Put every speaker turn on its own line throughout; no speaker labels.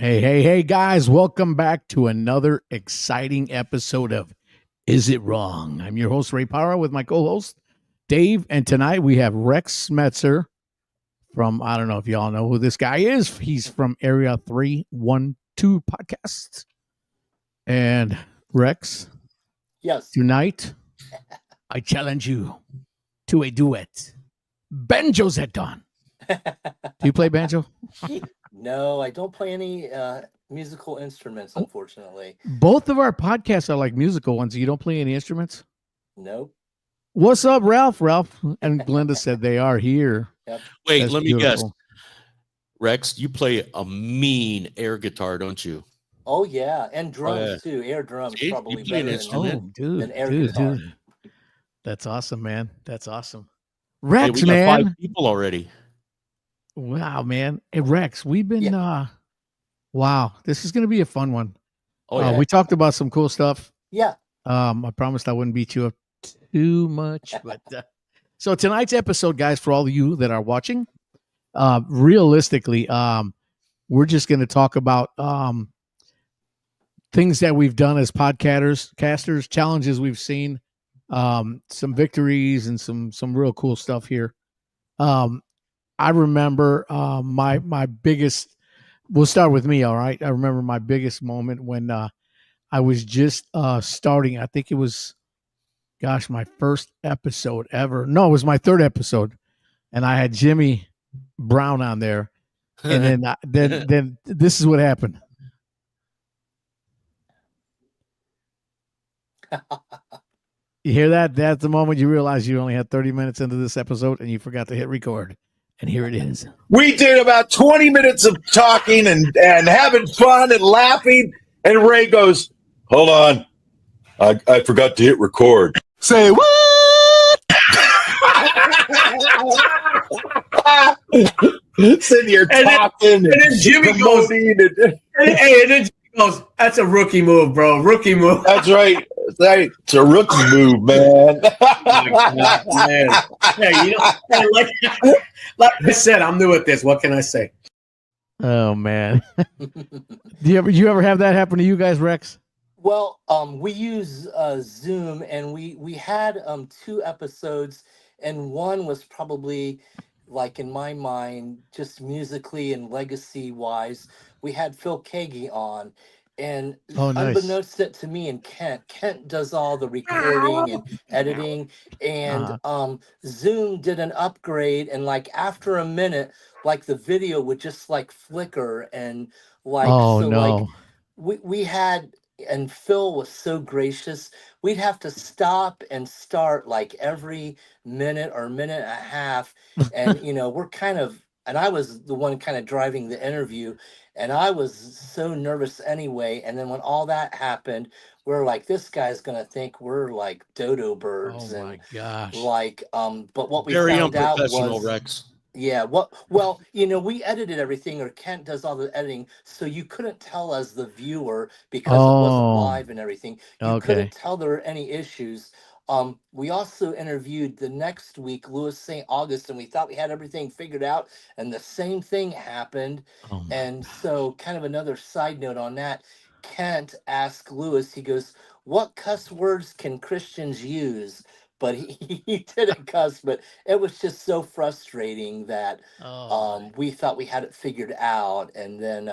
Hey, guys, welcome back to another exciting episode of Is It Wrong? I'm your host, Rey Parra, with my co host, Dave. And tonight we have Rex Smetzer from, I don't know if y'all know who this guy is. He's from Area 312 Podcast. And Rex,
Yes.
tonight I challenge you to a duet. Banjo's at dawn. Do you play banjo?
No, I don't play any musical instruments, unfortunately.
Both of our podcasts are like musical ones. You don't play any instruments?
Nope.
What's up, Ralph? Ralph and Glenda said they are here.
Yep.
Wait,
That's
let me guess.
beautiful.
Rex, you play a mean air guitar, don't you?
Oh, yeah. And drums,
yeah.
too. Air drums,
See, you
probably
play an
better
instrument.
than air guitar.
Dude. That's awesome, man. That's awesome.
Hey,
Rex,
we got
man.
5 people already.
Wow, man. Hey, Rex, we've been, wow, this is going to be a fun one.
Oh, yeah.
We talked about some cool stuff.
Yeah.
I promised I wouldn't beat you up too much. But so tonight's episode, guys, for all of you that are watching, realistically, we're just going to talk about things that we've done as podcasters, challenges we've seen, some victories, and some real cool stuff here. I remember my biggest. We'll start with me, all right. I remember my biggest moment when I was just starting. I think it was, my first episode ever. No, it was my third episode, and I had Jimmy Brown on there, and then this is what happened. You hear that? That's the moment you realize you only had 30 minutes into this episode, and you forgot to hit record. And here it is.
We did about 20 minutes of talking and having fun and laughing. And Ray goes, "Hold on. I forgot to hit record." Say what? Sitting here talking.
And then Jimmy goes, and then Jimmy goes, "That's a rookie move, bro. Rookie move."
That's right. It's a rookie move, man.
Man. Hey, like I said, I'm new at this. What can I say?
Oh man. Do you ever have that happen to you guys, Rex?
Well, we use Zoom, and we had 2 episodes, and one was probably, like, in my mind, just musically and legacy wise. We had Phil Kagi on, and unbeknownst to me and Kent does all the recording and editing, and Zoom did an upgrade, and like after a minute, like the video would just like flicker, and like like we had. And Phil was so gracious. We'd have to stop and start like every minute or minute and a half. And, we're kind of, and I was the one kind of driving the interview, and I was so nervous anyway. And then when all that happened, we're like, this guy's going to think we're like dodo birds.
Oh my gosh.
Like, but what we
Very
found out
unprofessional,
was,
Rex.
yeah, well, we edited everything, or Kent does all the editing, so you couldn't tell as the viewer because it wasn't live and everything. You couldn't tell there were any issues. We also interviewed the next week Louis St. August, and we thought we had everything figured out, and the same thing happened. And so, kind of another side note on that, Kent asked Louis, he goes, "What cuss words can Christians use?" But he didn't cuss, but it was just so frustrating that we thought we had it figured out. And then,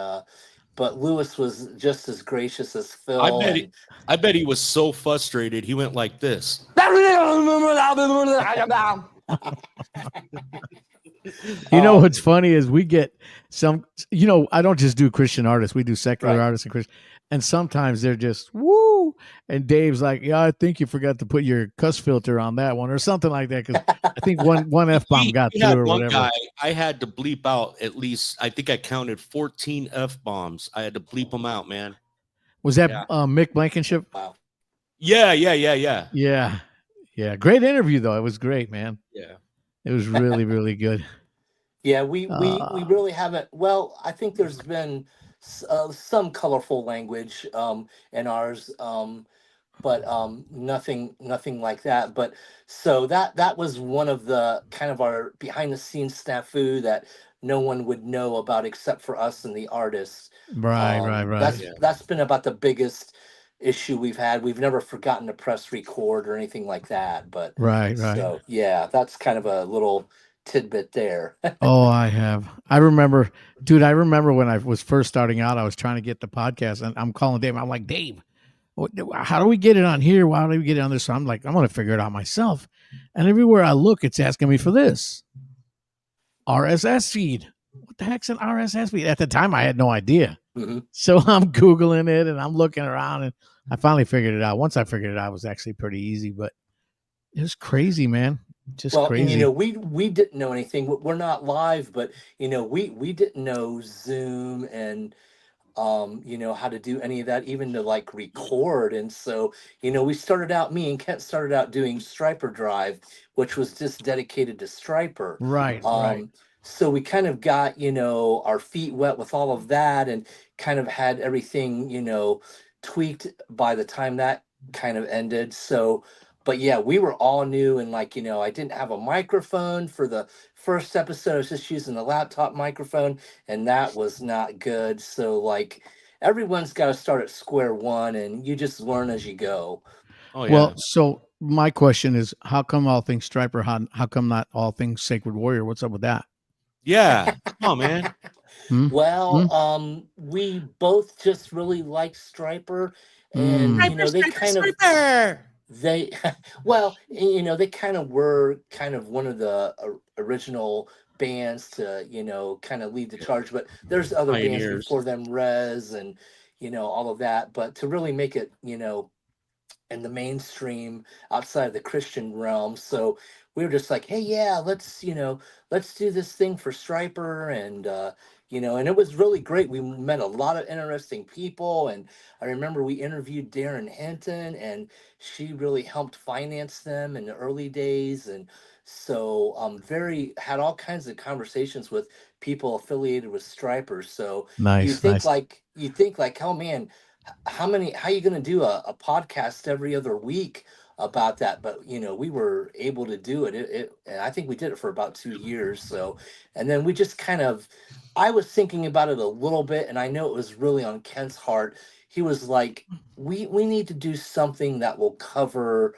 but Lewis was just as gracious as Phil.
I bet he was so frustrated, he went like this.
What's funny is we get some, I don't just do Christian artists. We do secular artists and Christian. And sometimes they're just, woo. And Dave's like, "Yeah, I think you forgot to put your cuss filter on that one," or something like that. Because I think one F-bomb got through or whatever.
Guy, I had to bleep out at least, I think I counted 14 F-bombs. I had to bleep them out, man.
Was that Mick Blankenship?
Wow.
Yeah.
Yeah. Great interview, though. It was great, man.
Yeah.
It was really, really good.
Yeah, we really haven't. Well, I think there's been some colorful language in ours, but nothing like that. But so that was one of the kind of our behind the scenes snafu that no one would know about except for us and the artists.
Right, right.
That's been about the biggest issue we've had. We've never forgotten to press record or anything like that. But
Right.
so yeah, that's kind of a little tidbit there.
Oh, I have. I remember, dude. I remember when I was first starting out. I was trying to get the podcast, and I'm calling Dave. I'm like, Dave, how do we get it on here? Why do we get it on this? So I'm like, I'm going to figure it out myself. And everywhere I look, it's asking me for this RSS feed. What the heck's an RSS feed? At the time, I had no idea.
Mm-hmm.
So I'm Googling it and I'm looking around, and I finally figured it out. Once I figured it out, it was actually pretty easy, but it was crazy, man. Just crazy.
You know, we didn't know anything. We're not live, but you know, we didn't know Zoom and you know, how to do any of that, even to like record. And so, you know, me and Kent started out doing Striper Drive, which was just dedicated to Striper.
Right.
So we kind of got, you know, our feet wet with all of that and kind of had everything, you know, tweaked by the time that kind of ended. So, but yeah, we were all new, and like, you know, I didn't have a microphone for the first episode. I was just using the laptop microphone, and that was not good. So like everyone's got to start at square one, and you just learn as you go.
Oh yeah.
Well, so my question is, how come all things Striper? How come not all things Sacred Warrior? What's up with that?
Yeah. Come on, man.
Well, we both just really like Striper, and you know, they kind of they well, you know, they kind of were kind of one of the original bands to, you know, kind of lead the charge, but there's other bands
Pioneers.
before them, Rez and, you know, all of that, but to really make it, you know, in the mainstream outside of the Christian realm. So we were just like, hey, yeah, let's, you know, let's do this thing for Striper. And, you know, and it was really great. We met a lot of interesting people. And I remember we interviewed Darren Hinton, and she really helped finance them in the early days. And so had all kinds of conversations with people affiliated with Striper. So you think like, oh man, how are you going to do a podcast every other week about that? But you know, we were able to do it. And I think we did it for about 2 years. So, and then we just kind of, I was thinking about it a little bit, and I know it was really on Kent's heart. He was like, we need to do something that will cover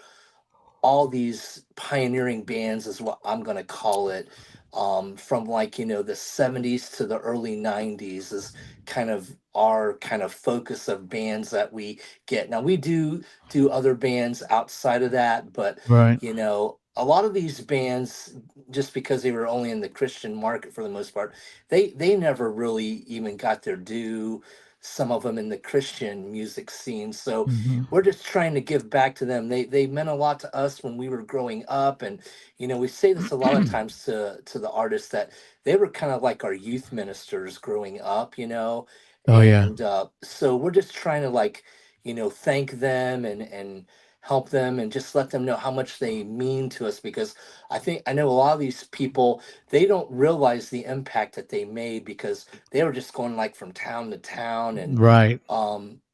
all these pioneering bands, is what I'm going to call it, from like, you know, the 70s to the early 90s is kind of our kind of focus of bands that we get. Now we do other bands outside of that, but
Right.
you know, a lot of these bands, just because they were only in the Christian market for the most part, they never really even got their due, some of them in the Christian music scene. So we're just trying to give back to them. They meant a lot to us when we were growing up. And you know, we say this a lot of times to the artists, that they were kind of like our youth ministers growing up, you know.
Oh, yeah.
And so we're just trying to, like, you know, thank them and help them and just let them know how much they mean to us, because I know a lot of these people, they don't realize the impact that they made, because they were just going like from town to town. And
Right.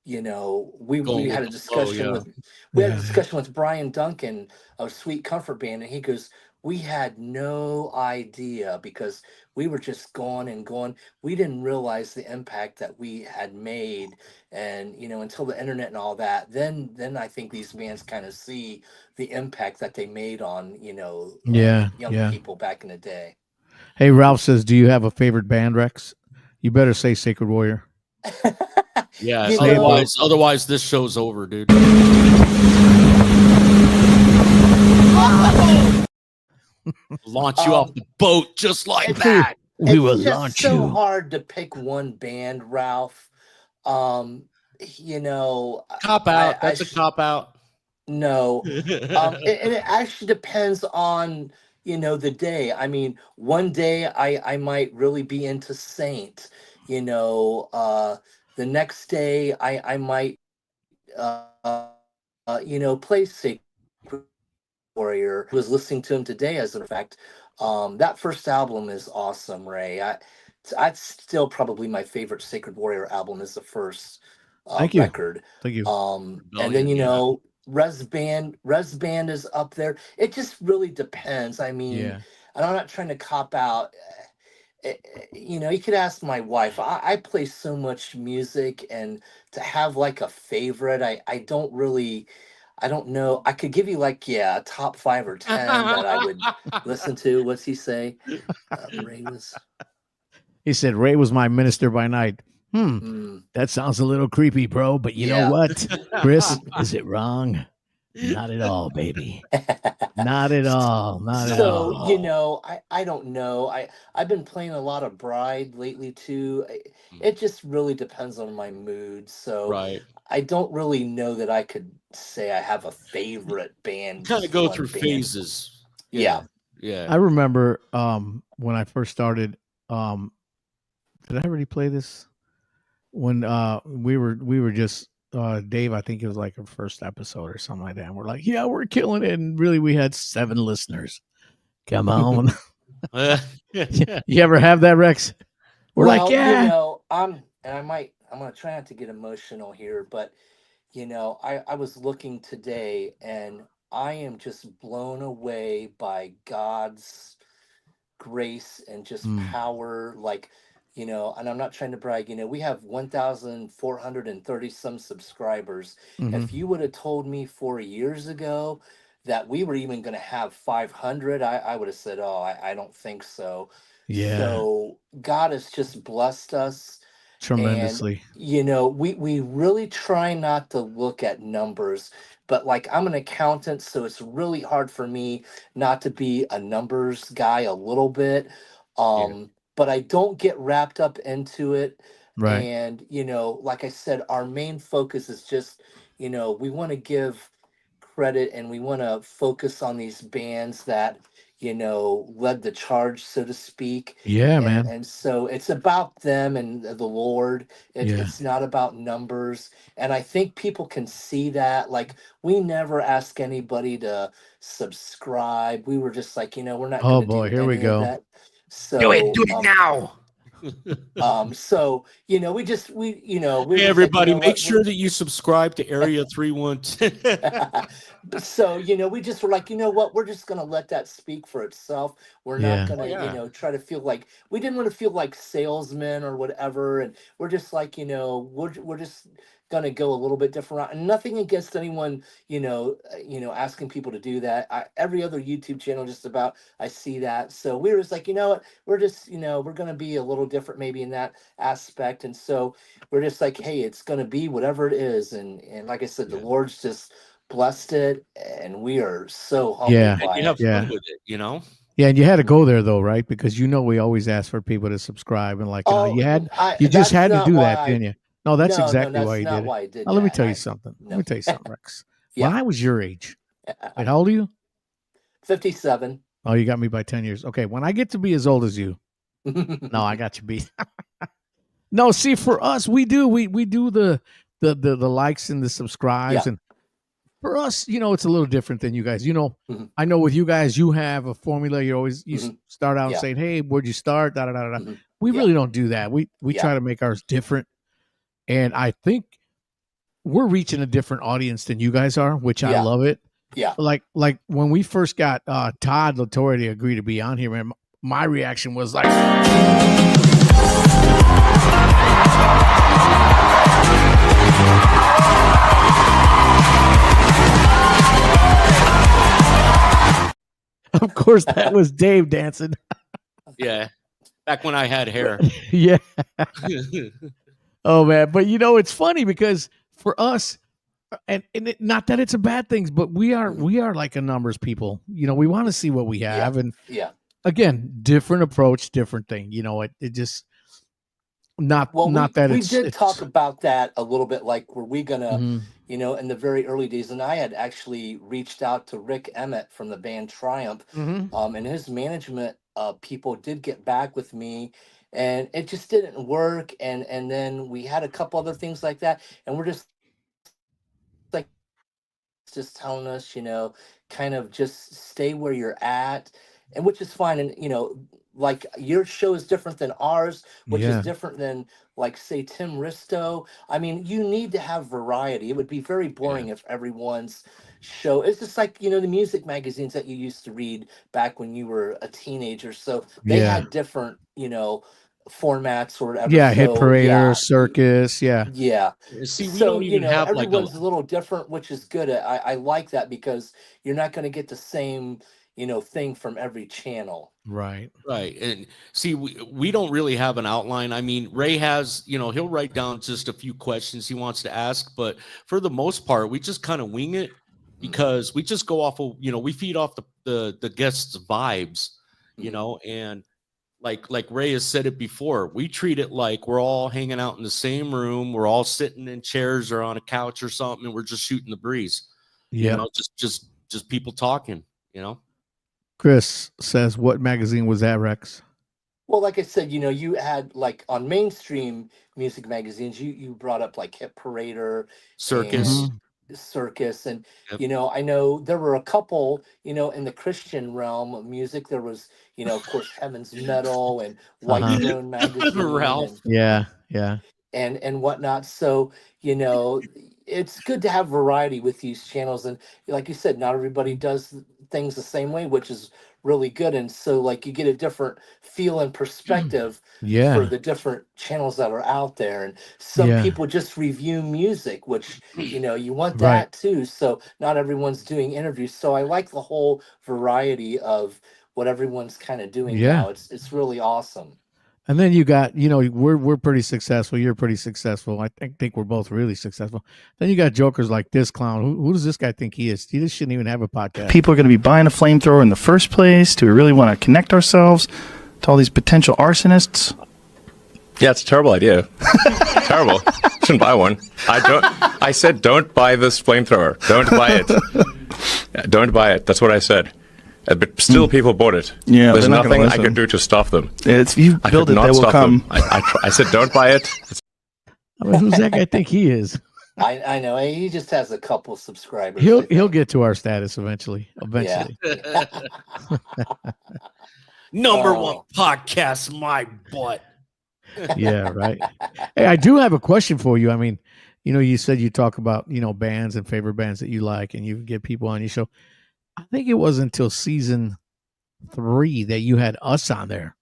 you know, we
Going
had
with
a
the flow,
discussion
yeah.
with Brian Duncan of Sweet Comfort Band, and he goes, we had no idea, because we were just going and going. We didn't realize the impact that we had made, and you know, until the internet and all that, then I think these bands kind of see the impact that they made on, you know, young people back in the day.
Hey, Ralph says, do you have a favorite band, Rex? You better say Sacred Warrior.
Yeah.
You know,
Otherwise, this show's over, dude. Launch you off the boat just like that.
We will
it's just
launch
so
you.
hard to pick one band, Ralph. You know,
Cop out. That's a cop out.
No, and it actually depends on, you know, the day. I mean, one day I might really be into Saint, you know. The next day I might you know, play Sacred Warrior. I was listening to him today, as a matter of fact. That first album is awesome, Ray. I'd still probably my favorite Sacred Warrior album is the first
Thank you.
record.
Thank you.
And then, you know, Res Band is up there. It just really depends. I mean, and I'm not trying to cop out. You could ask my wife. I play so much music, and to have like a favorite, I don't really, I don't know. I could give you like, yeah, a top 5 or 10 that I would listen to. What's he say? Ray was.
He said Ray was my minister by night.
Mm,
That sounds a little creepy, bro. But you know
yeah.
what, Chris? Is it wrong? Not at all, baby. Not at all. Not at
So,
all.
I don't know. I've been playing a lot of Bride lately too.
Mm.
It just really depends on my mood. So
Right.
I don't really know that I could say I have a favorite band,
Kind of
just
go
one
through
band.
phases.
Yeah.
Yeah.
I remember when I first started. Did I already play this? When we were just Dave, I think it was like our first episode or something like that. And we're like, yeah, we're killing it. And really we had 7 listeners. Come on.
Yeah.
You ever have that, Rex? We're like,
Well,
yeah.
I'm gonna try not to get emotional here, but I was looking today, and I am just blown away by God's grace and just
Mm,
power. Like, and I'm not trying to brag, we have 1,430 some subscribers.
hmm
If you would have told me 4 years ago that we were even going to have 500, I would have said, oh, I don't think so.
yeah,
So God has just blessed us. And
tremendously.
we really try not to look at numbers, but like I'm an accountant, so it's really hard for me not to be a numbers guy a little bit.
Yeah.
But I don't get wrapped up into it.
Right.
And like I said, our main focus is just, we want to give credit, and we want to focus on these bands that led the charge, so to speak.
Yeah,
and
man.
and so it's about them and the Lord.
Yeah.
It's not about numbers, and I think people can see that. Like, we never ask anybody to subscribe. We were just like, we're not going
Oh
to
boy,
do
here we
any of
go.
that.
Do it.
So
Do it now.
we were
Hey,
just like,
everybody, make
what,
sure that you subscribe to Area 312.
so we just were like, what, we're just going to let that speak for itself. We're not
Yeah.
going
Oh,
to
yeah.
try to feel like, we didn't want to feel like salesmen or whatever. And we're just like, we're just going to go a little bit different route. And nothing against anyone, asking people to do that. Every other YouTube channel, just about, I see that. So we were just like, what, we're just, we're going to be a little different maybe in that aspect. And so we're just like, hey, it's going to be whatever it is. And like I said, the
Yeah.
Lord's just blessed it, and we are so
Yeah.
humbled
And
by
you
it.
have
Yeah.
fun with it,
Yeah, and you had to go there though, right? Because we always ask for people to subscribe, and like
Oh,
you just
that's
had to
not
do
why
that, didn't you? No, that's
no,
exactly why
that's
you
not
did it.
why I did
Now let me
that.
tell you something. Let
No.
me tell you something, Rex. When
Yeah.
I was your age, wait, how old are you?
57.
Oh, you got me by 10 years. Okay, when I get to be as old as you, no, I got you beat. No, see, for us, we do the likes and the subscribes,
Yeah.
and for us, it's a little different than you guys.
Mhm.
I know with you guys, you have a formula. You
Mhm.
start out
Yeah.
saying, "Hey, where'd you start?" Da da da da.
Mhm.
We
Yeah.
really don't do that. We
Yeah.
try to make ours different, and I think we're reaching a different audience than you guys are, which I
Yeah.
love it.
Yeah.
Like when we first got Todd Latore to agree to be on here, man, my reaction was like, of course, that was Dave dancing.
Yeah. Back when I had hair.
Yeah. Oh man, but it's funny because for us, not that it's a bad thing, but we are like a numbers people. We want to see what we
Yeah.
have, and
Yeah.
again, different approach, different thing. It just
Well,
not that
we
it's
did talk about that a little bit. Like, were we gonna,
mhm.
in the very early days, and I had actually reached out to Rick Emmett from the band Triumph,
Mhm.
and his management people did get back with me, and it just didn't work. And then we had a couple other things like that, and we're like just telling us, kind of just stay where you're at, and which is fine. And like, your show is different than ours, which is
Yeah.
different than like say Tim Risto. I mean, you need to have variety. It would be very boring if everyone's show. It's just like, the music magazines that you used to read back when you were a teenager. So they
Yeah.
had different, formats or whatever.
Yeah. Hit
So
parader,
yeah,
circus. Yeah.
yeah.
See, we
So,
don't even have like a
everyone's a little different, which is good. I like that because you're not going to get the same, thing from every channel.
Right.
right. And see, we don't really have an outline. I mean, Ray has, he'll write down just a few questions he wants to ask, but for the most part, we just kind of wing it because we just go off of, we feed off the guests' vibes, and like Ray has said it before, we treat it like we're all hanging out in the same room, we're all sitting in chairs or on a couch or something, and we're just shooting the breeze.
Yeah.
Just people talking.
Chris says, what magazine was that, Rex?
Well, like I said, you had like on mainstream music magazines, you brought up like Hit Parader
Circus.
and Circus, and
Yep.
I know there were a couple, in the Christian realm of music. There was, of course, Heaven's Metal and White
Uh-huh.
Throne magazine,
Ralph.
Yeah. Yeah.
and whatnot. So, it's good to have variety with these channels. And like you said, not everybody does things the same way, which is really good. And so like you get a different feel and perspective for
Yeah.
the different channels that are out there. And some
Yeah.
people just review music, which, you want
Right.
that too. So not everyone's doing interviews. So I like the whole variety of what everyone's kind of doing
Yeah.
now. It's really awesome.
And then you got, we're pretty successful. You're pretty successful. I think we're both really successful. Then you got jokers like this clown. Who does this guy think he is? He just shouldn't even have a podcast.
People are going to be buying a flamethrower in the first place. Do we really want to connect ourselves to all these potential arsonists?
Yeah, it's a terrible idea. Terrible. Shouldn't buy one. I said don't buy this flamethrower. Don't buy it. Don't buy it. That's what I said. But still, people bought it.
Yeah,
there's
they're not gonna
nothing I
listen.
could do to stop them.
If you
I
build
could
it,
not
they will
stop
come.
them. I said don't buy it.
I mean, who's that guy think he is?
I know he just has a couple subscribers. I
He'll
think.
get to our status eventually.
Yeah.
Number
Oh.
one podcast, my butt.
Yeah, right. Hey, I do have a question for you. I mean, you said you talk about, bands and favorite bands that you like, and you get people on your show. I think it was until season 3 that you had us on there.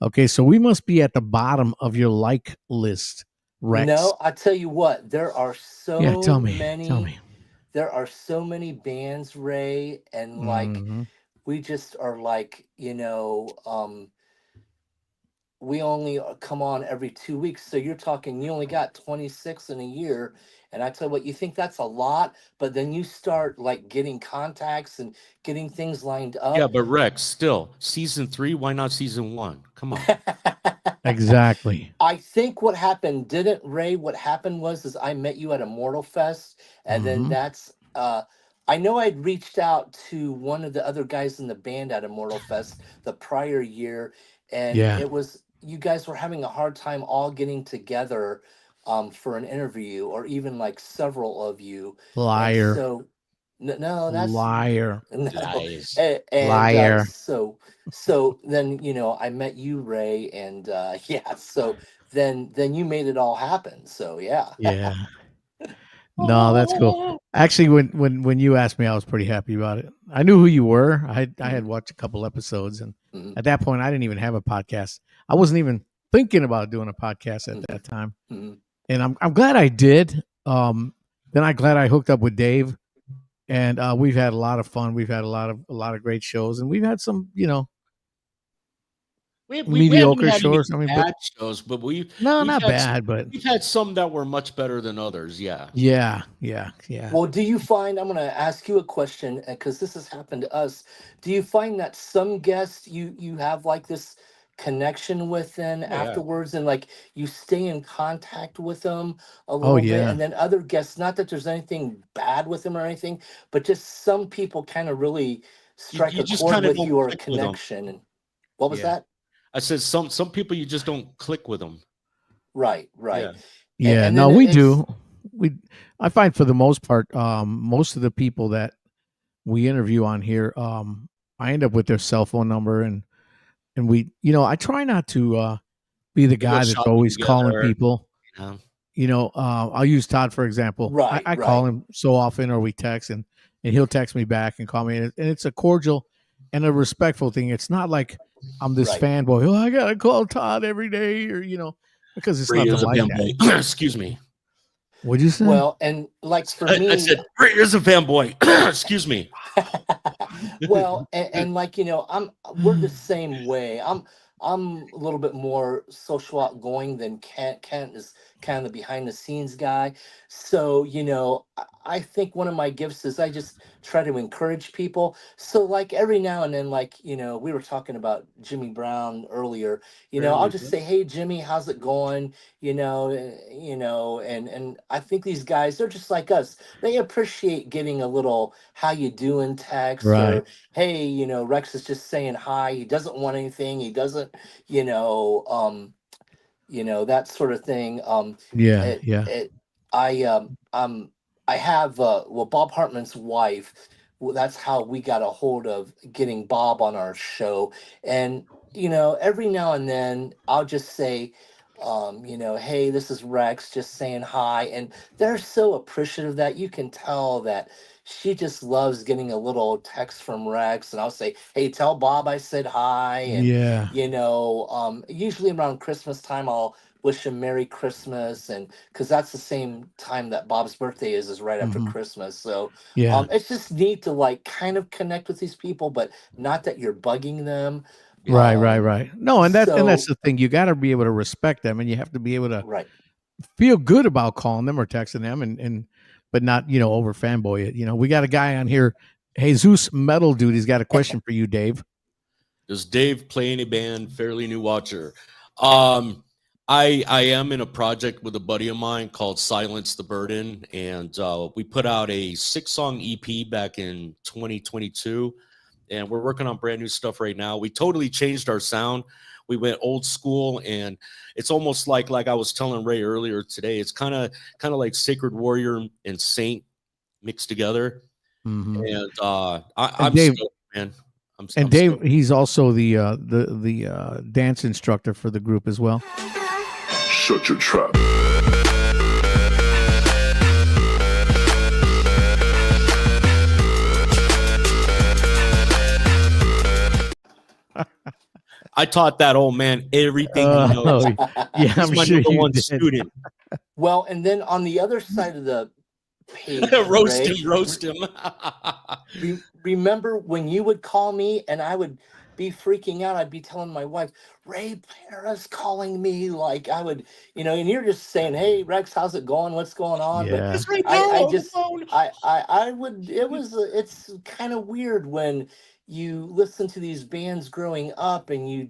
Okay, so we must be at the bottom of your like list, Rex.
No, I tell you what, there are so
Yeah, tell me.
many.
Tell me.
There are so many bands, Ray, and like
Mhm.
we just are like, we only come on every 2 weeks. So you're talking, you only got 26 in a year. And I tell you what, you think that's a lot, but then you start like getting contacts and getting things lined up.
Yeah, but Rex, still season 3. Why not season 1? Come on.
Exactly.
I think what happened, didn't Ray? What happened was I met you at Immortal Fest, and then
Mhm.
that's I know I'd reached out to one of the other guys in the band at Immortal Fest the prior year, and
Yeah.
it was you guys were having a hard time all getting together for an interview, or even like several of you. And
Liar.
so no, that's
Liar.
no.
Nice.
And
Liar.
so then I met you, Ray, and yeah, so then you made it all happen. So yeah.
Yeah. No, that's cool. Actually, when you asked me, I was pretty happy about it. I knew who you were. I had watched a couple episodes, and
Mhm.
at that point, I didn't even have a podcast. I wasn't even thinking about doing a podcast at that time.
Mhm.
And I'm glad I did. Then I'm glad I hooked up with Dave, and we've had a lot of fun. We've had a lot of great shows, and we've had some,
We
mediocre
haven't had any
shows. I mean,
bad shows, but we've
not
had
bad, but
we've had some that were much better than others. Yeah.
yeah.
Well, do you find, I'm going to ask you a question because this has happened to us. Do you find that some guests you have like this connection with then
yeah.
afterwards, and like you stay in contact with them a little bit,
yeah.
and then other guests, not that there's anything bad with them or anything, but just some people kind of really strike
you
a
just
chord
kinda
with
don't
you, or a
click with 'em.
connection. And what was
Yeah.
that?
I said some people you just don't click with them.
Right.
Yeah.
Yeah,
And
no,
then
we
it's-
do. I find for the most part, most of the people that we interview on here, I end up with their cell phone number, and we, I try not to be the
We go
guy that's
shopping
always calling
together.
people.
Yeah.
I'll use Todd for example.
Right,
I call
right.
him so often, or we text, and he'll text me back and call me, and it's a cordial and a respectful thing. It's not like I'm this
Right.
fanboy. Oh, I gotta call Todd every day, or because it's
Ray
nothing
is a
like that.
fanboy. Excuse me.
What'd you say?
Well, and like for me,
I said Ray is a fanboy. Excuse me.
well, and like we're the same way. I'm a little bit more social outgoing than Kent. Kent is kind of the behind the scenes guy. So I think one of my gifts is I just try to encourage people. So like every now and then, like we were talking about Jimmy Brown earlier. I'll just say, "Hey Jimmy, how's it going?" And I think these guys, they're just like us. They appreciate getting a little "how you doing" text,
Right.
or "Hey, Rex is just saying hi. He doesn't want anything. He doesn't, that sort of thing."
Yeah,
It,
yeah.
it, I have Bob Hartman's wife. Well, that's how we got a hold of getting Bob on our show, and every now and then I'll just say, "Hey, this is Rex, just saying hi," and they're so appreciative that you can tell that she just loves getting a little text from Rex, and I'll say, "Hey, tell Bob I said hi," and
Yeah.
usually around Christmas time, I'll wish him Merry Christmas, and because that's the same time that Bob's birthday is right after
Mhm.
Christmas. So
Yeah.
it's just neat to like kind of connect with these people, but not that you're bugging them.
Right, right,
Um,
right. No, and that's
so
the thing. You got to be able to respect them, and you have to be able to
right.
feel good about calling them or texting them, and but not over fanboy it. We got a guy on here, Jesus Metal Dude. He's got a question for you, Dave.
Does Dave play any band? Fairly new watcher. I am in a project with a buddy of mine called Silence the Burden, and we put out a 6-song EP back in 2022, and we're working on brand new stuff right now. We totally changed our sound. We went old school, and it's almost like I was telling Ray earlier today. It's kind of like Sacred Warrior and Saint mixed together,
Mm-hmm.
and
And
I'm
Dave,
stoked, man.
and
I'm
Dave,
stoked.
he's also the dance instructor for the group as well.
Shut your trap.
I taught that old man everything he knows.
Yeah,
He's
I'm
my
sure
number
you
one
did.
student.
Well, and then on the other side of the page,
roast
Ray,
him, roast him.
remember when you would call me and I would be freaking out? I'd be telling my wife, "Ray Parra's calling me." Like I would, and you're just saying, "Hey Rex, how's it going? What's going on?" But
Yeah.
It's Ray
I,
Parra
I
on the
just,
phone.
I would. It's kind of weird when you listen to these bands growing up and you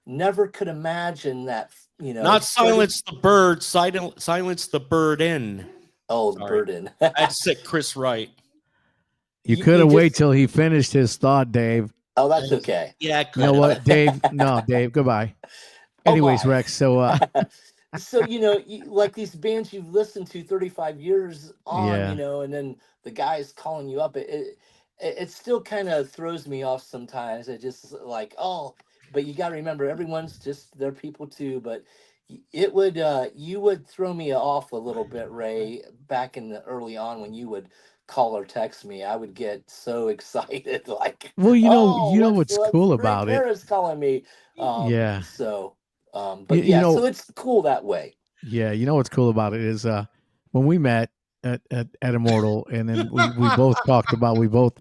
never could imagine that.
Not
30.
silence the bird, silence the bird in.
Oh, the
Sorry.
burden.
That's it, Chris Wright.
You
You
could have waited
just.
till he finished his thought, Dave.
Oh, that's okay.
Yeah,
You know what, Dave? No, Dave. Goodbye.
Oh,
Anyways,
bye.
Rex. So,
So like these bands you've listened to 35 years on,
yeah,
and then the guy's calling you up. It still kind of throws me off sometimes. It just like, oh, but you got to remember, everyone's just, they're people too. But it would you would throw me off a little bit, Ray, back in the early on when you would call or text me. I would get so excited, like,
well,
oh,
what's
let's
cool
Ray
about it.
Parra's calling me.
Yeah,
So
you,
but
you
yeah, so
know,
it's cool that way.
yeah, what's cool about it is when we met at Immortal, and then we both talked about, we both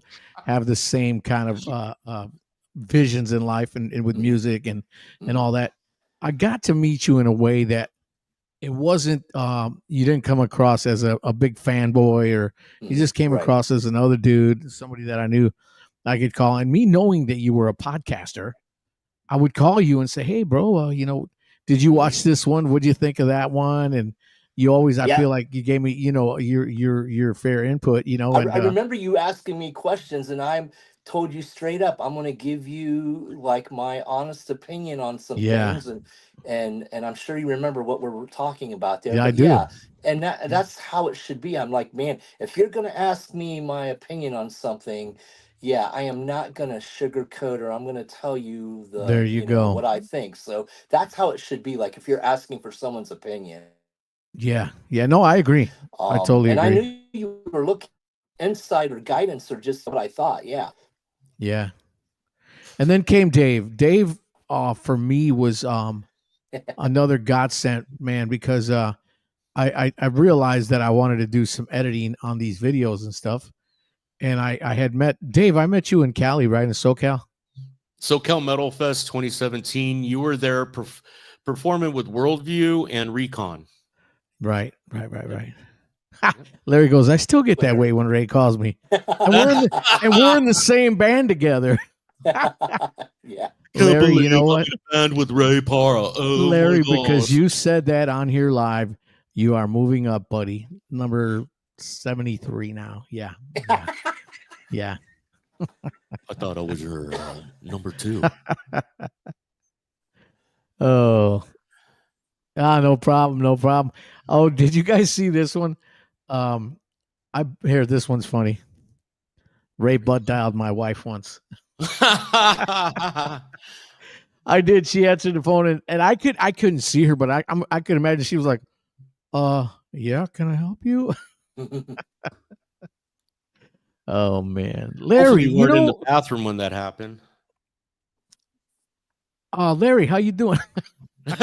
have the same kind of visions in life, and with
Mhm.
music and
Mhm.
all that. I got to meet you in a way that it wasn't you didn't come across as a big fanboy, or you just came
Right.
across as another dude, somebody that I knew I could call. And me knowing that you were a podcaster, I would call you and say, "Hey, bro, did you watch this one? What'd you think of that one?" And you always, I
Yeah.
feel like you gave me, your fair input,
I
and
remember you asking me questions, and I told you straight up, I'm going to give you like my honest opinion on some
yeah,
things, and I'm sure you remember what we're talking about there.
yeah, I
But
do.
yeah, and that's how it should be. I'm like, man, if you're going to ask me my opinion on something, yeah, I am not gonna sugarcoat or I'm gonna tell you
There you go.
what I think. So that's how it should be. Like if you're asking for someone's opinion.
Yeah. Yeah. No, I agree. I totally
And I
agree.
knew you were looking insight or guidance or just what I thought. Yeah.
Yeah. And then came Dave. Dave, for me was another godsend, man, because I realized that I wanted to do some editing on these videos and stuff. And I had met Dave. I met you in Cali, right, in SoCal.
SoCal Metal Fest 2017. You were there performing with Worldview and Recon.
Right. Larry goes, I still get that way when Ray calls me. And we're in the same band together.
Yeah.
Larry, you know what?
Band with Rey Parra. Oh,
Larry,
my
because
gosh.
you said that on here live, you are moving up, buddy. Number 73 now. Yeah. Yeah.
I thought I was your number 2.
Oh. No problem. No problem. Oh, did you guys see this one? This one's funny. Ray butt dialed my wife once. I did. She answered the phone and I couldn't see her, but I could imagine she was like, yeah, can I help you? Oh man. Larry,
Hopefully you weren't in the
know,
bathroom when that happened.
Larry, how you doing? No,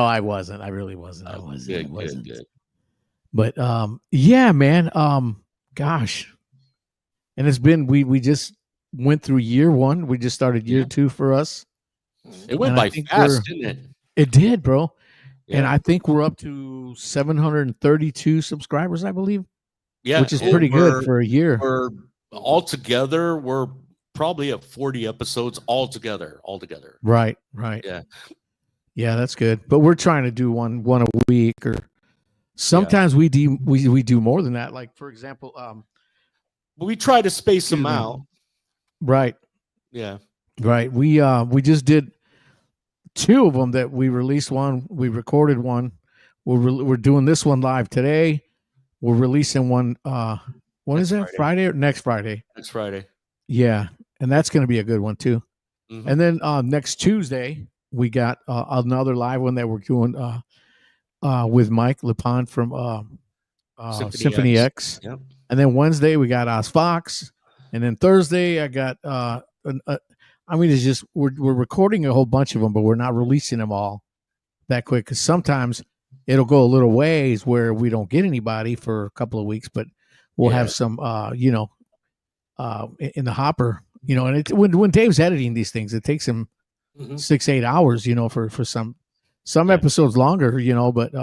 I wasn't. I really wasn't. I wasn't.
Good.
But yeah, man. Gosh. And it's been we just went through year 1. We just started year 2 for us.
It went
And
by fast, didn't it?
It did, bro.
Yeah.
And I think we're up to 732 subscribers, I believe.
Yeah,
Which is pretty good for a year.
We're altogether, we're probably at 40 episodes altogether.
Right. Yeah, that's good. But we're trying to do one a week, or sometimes we do more than that. Like for example,
we try to space them out.
Right.
Yeah.
Right. We just did 2 of them that we released. One, we recorded one. We're doing this one live today. We're releasing one. When is that? Friday or next Friday?
Next Friday.
Yeah, and that's going to be a good one too.
Mm-hmm.
And then next Tuesday we got another live one that we're doing with Mike Lepond from Symphony X.
Yep.
And then Wednesday we got Oz Fox, and then Thursday I got. It's just we're recording a whole bunch of them, but we're not releasing them all that quick because sometimes it'll go a little ways where we don't get anybody for a couple of weeks, but we'll have some, in the hopper, and it, when Dave's editing these things, it takes him 6-8 hours, for some episodes longer, but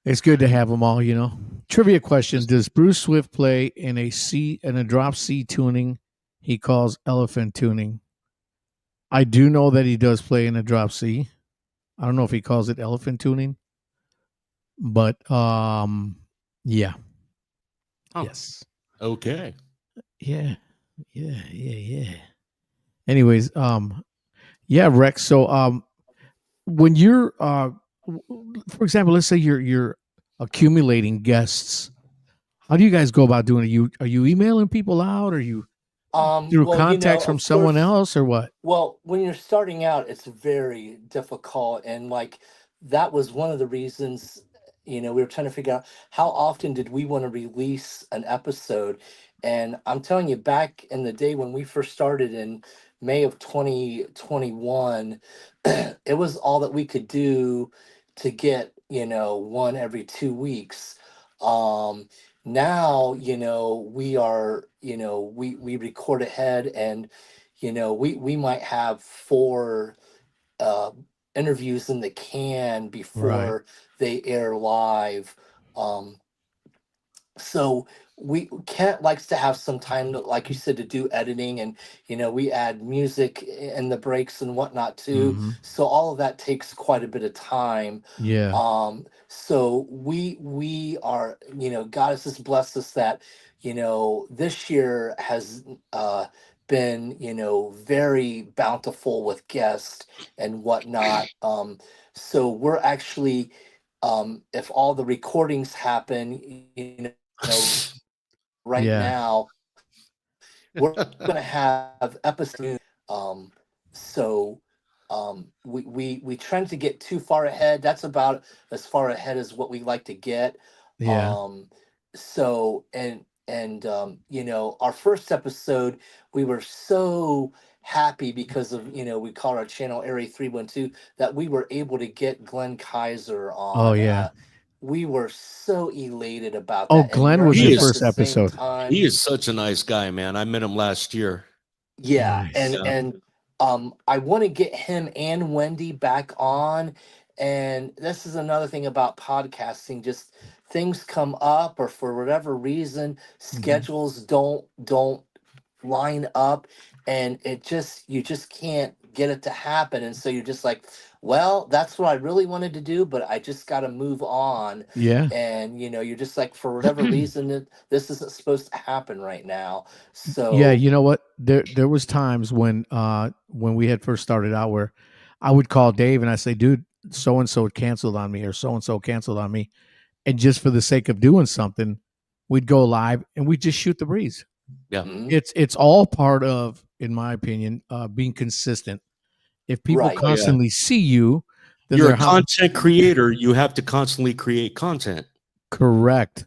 it's good to have them all, Trivia question: does Bruce Swift play in a drop C tuning he calls elephant tuning? I do know that he does play in a drop C. I don't know if he calls it elephant tuning, but yeah.
Oh.
Yes.
Okay.
Yeah. Anyways, yeah, Rex. So when you're for example, let's say you're accumulating guests, how do you guys go about doing it? Are you emailing people out, or are you through contacts from someone else, or what?
Well, when you're starting out, it's very difficult. And like, that was one of the reasons, we were trying to figure out how often did we want to release an episode. And I'm telling you, back in the day when we first started in May of 2021, it was all that we could do to get, one every 2 weeks. Now, we are, we record ahead, and, we might have 4 interviews in the can before they air live. So Kent likes to have some time to, like you said, to do editing, and we add music in the breaks and whatnot too.
Mhm.
So all of that takes quite a bit of time.
Yeah.
So we are, God has just blessed us that this year has been very bountiful with guests and whatnot. So we're actually, if all the recordings happen, right
Yeah.
now we're going to have episodes. So we tend to get too far ahead. That's about as far ahead as what we like to get.
Yeah.
Um, so you know, our first episode, we were so happy because of, you know, we call our channel Area 312, that we were able to get Glenn Kaiser
Oh
on.
yeah.
We were so elated about
Oh,
that and
Glenn was
He
your
nervous
is
at the
first
same
episode.
time.
he is such a nice guy, man. I met him last year.
Yeah,
Nice.
and I want to get him and Wendy back on. And this is another thing about podcasting, just things come up, or for whatever reason, schedules don't line up, and it just, you just can't get it to happen. And so you're just like, well, that's what I really wanted to do, but I just got to move on.
Yeah.
And you know, you're just like, for whatever reason, this isn't supposed to happen right now.
Yeah,
So
you know what? There was times when we had first started out where I would call Dave and I say, dude, so and so canceled on me, or so and so canceled on me. And just for the sake of doing something, we'd go live and we'd just shoot the breeze.
Yeah.
mhm.
It's all part of, in my opinion, being consistent. If people
Right.
Oh, yeah.
constantly see you, then
You're
they're
a content creator. You have to constantly create content.
correct.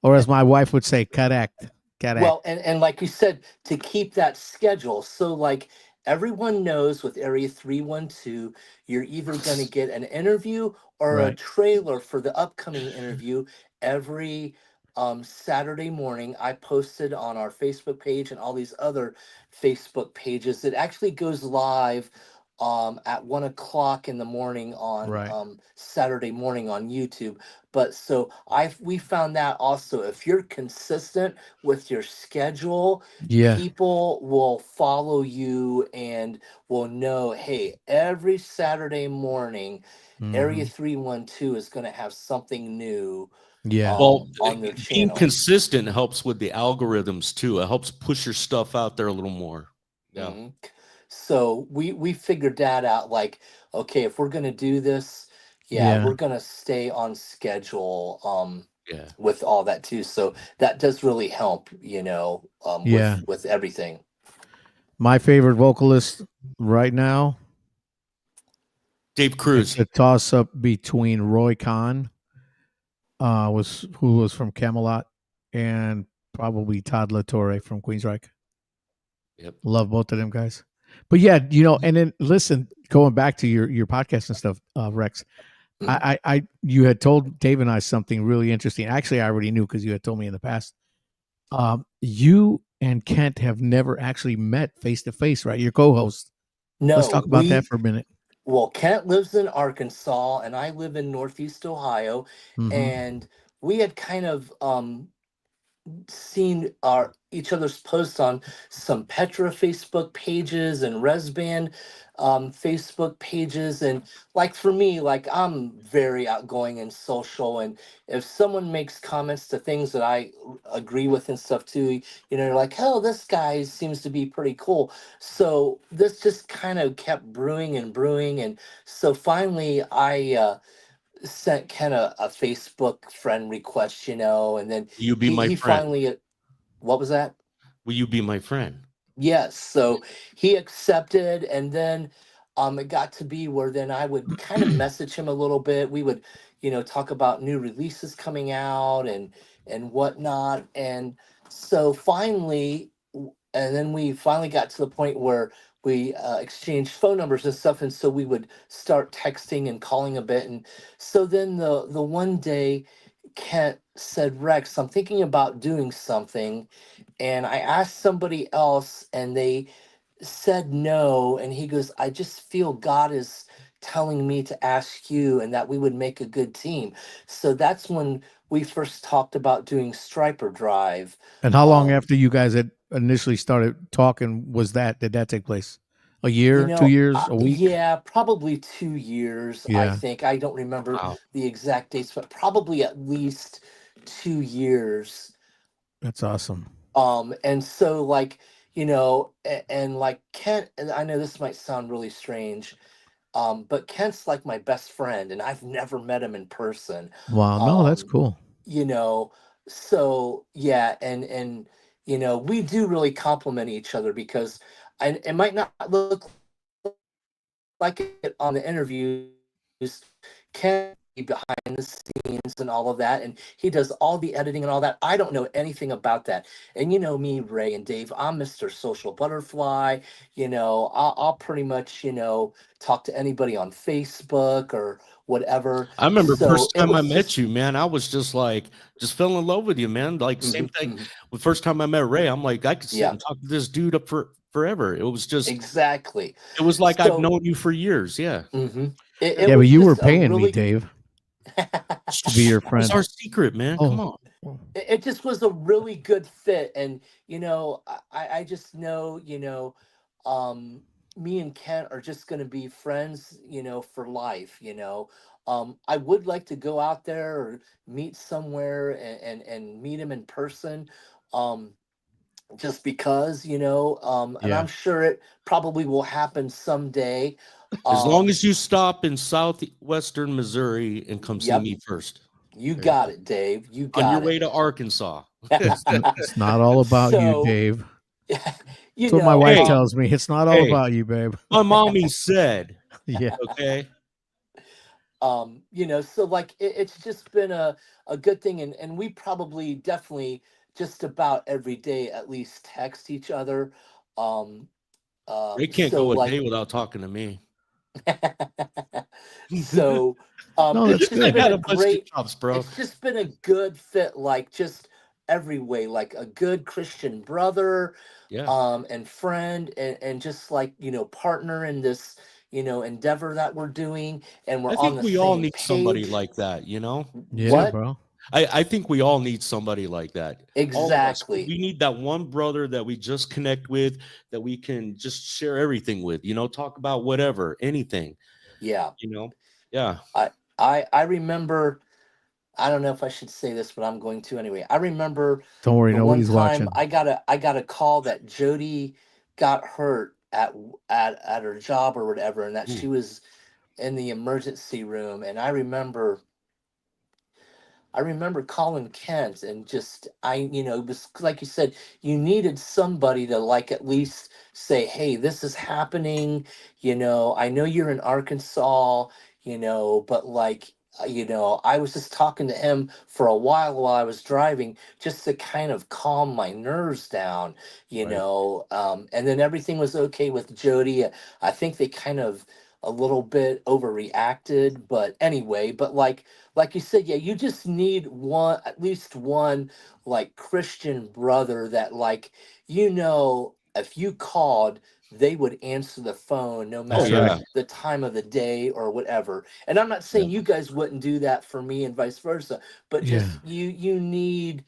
Or as my wife would say, correct.
Well, and like you said, to keep that schedule. So like everyone knows with Area 312, you're either going to get an interview or a
Right.
trailer for the upcoming interview every Saturday morning. I posted on our Facebook page and all these other Facebook pages. It actually goes live at 1 o'clock in the morning on
Right.
Saturday morning on YouTube. But so we found that also, if you're consistent with your schedule,
Yeah.
people will follow you and will know, hey, every Saturday morning, Area
Mhm.
312 is going to have something new
Yeah.
Well,
on their
being
channel.
consistent helps with the algorithms too. It helps push your stuff out there a little more. Yeah.
Mhm. So we figured that out. Like, okay, if we're gonna do this, yeah,
Yeah.
we're gonna stay on schedule.
Yeah.
With all that too. So that does really help, you know,
Yeah.
with everything.
My favorite vocalist right now,
Dave Cruz.
it's a toss up between Roy Khan, who was from Camelot, and probably Todd LaTorre from Queensryche.
Yep.
Love both of them guys. But yeah, you know, and then listen, going back to your podcast and stuff, Rex,
Mhm.
you had told Dave and I something really interesting. Actually, I already knew because you had told me in the past. You and Kent have never actually met face to face, right? Your co-host. Let's
No,
talk about that for a minute.
well, Kent lives in Arkansas and I live in Northeast Ohio,
Mm-hmm.
and we had kind of seen our each other's posts on some Petra Facebook pages and Resband Facebook pages. And like for me, like I'm very outgoing and social, and if someone makes comments to things that I agree with and stuff too, you know, you're like, oh, this guy seems to be pretty cool. So this just kind of kept brewing and brewing, and so finally I sent Ken a Facebook friend request, you know, and then
Will you be my
he
friend?
finally, what was that?
Will you be my friend?
Yes. So he accepted, and then it got to be where then I would kind of message him a little bit. We would, you know, talk about new releases coming out and whatnot. And so finally, and then we finally got to the point where we exchanged phone numbers and stuff, and so we would start texting and calling a bit. And so then the one day, Kent said, Rex, I'm thinking about doing something, and I asked somebody else and they said no. And he goes, I just feel God is telling me to ask you and that we would make a good team. So that's when we first talked about doing Striper Drive.
And how long
Um,
after you guys had initially started talking did that take place? A
you
year, 2
know,
years, a week?
yeah, probably 2 years, I
Yeah,
think. I don't remember
Wow.
the exact dates, but probably at least 2 years.
that's awesome.
And so like, you know, and like Kent, and I know this might sound really strange, but Kent's like my best friend, and I've never met him in person.
Wow, no, that's
Um,
cool.
you know, So yeah, and we do really complement each other because it might not look like it on the interviews. Ken be behind the scenes and all of that, and he does all the editing and all that. I don't know anything about that. And you know me, Ray and Dave, I'm Mr. Social Butterfly. I'll pretty much talk to anybody on Facebook or whatever.
I remember
So
first
it
time I
was
met
just
you, man. I was just fell in love with you, man. Like same
mhm,
thing.
mhm.
The first time I met Ray, I'm like, I could sit
Yeah,
and talk to this dude up for forever. It was just,
exactly.
it was like I've
So
known you for years. Yeah.
mhm.
Yeah.
It
Yeah, but
was
you were
just a
paying me,
really
Dave, to be
Shh,
your
that was
friend.
our secret, man. Come
Oh,
on.
it just was a really good fit. And I just know um me and Kent are just going to be friends for life. I would like to go out there or meet somewhere and meet him in person, um just because and
yeah.
I'm sure it probably will happen someday.
As long
um
as you stop in southwestern Missouri and come see
yep,
me first.
you
There you
got
go.
it, Dave, you
On your
got
way
it.
to Arkansas.
It's not all about you,
So
Dave.
you
That's what my
know
wife
Hey,
tells me. It's not all
hey,
about you, babe.
my mommy said,
Yeah.
okay.
so like it's just been a good thing, and we probably definitely just about every day at least text each other. um
They can't
so
go a day
like
without talking to me.
so
No,
it's
that's
just
I
good.
been a
gotta bust your
great
chops, bro.
it's just been a good fit, like just every way, like a good Christian brother,
Yeah.
and friend, and just like partner in this endeavor that we're doing, and we're
I
on
think
the
we all
same
need somebody
page.
like that, you know?
Yeah,
What?
bro.
I think we all need somebody like that. All of us.
Exactly.
We need that one brother that we just connect with, that we can just share everything with, talk about whatever, anything,
Yeah.
you know? Yeah.
I remember, I don't know if I should say this, but I'm going to anyway. I remember
Don't worry,
the one
nobody's
time
watching.
I got a call that Jody got hurt at her job or whatever, and that she
Mm.
was in the emergency room. And I remember calling Kent, and just it was like you said, you needed somebody to like at least say, "Hey, this is happening. I know you're in Arkansas, but like, I was just talking to him for a while I was driving, just to kind of calm my nerves down,
Right.
and then everything was okay with Jody. I think they kind of a little bit overreacted, but anyway, but like you said, yeah, you just need one, at least one, like Christian brother that, like, if you called, they would answer the phone no
Oh
That's
matter
right.
yeah.
the time of the day or whatever. And I'm not
Yeah.
saying you guys wouldn't do that for me and vice versa, but
Yeah.
just you need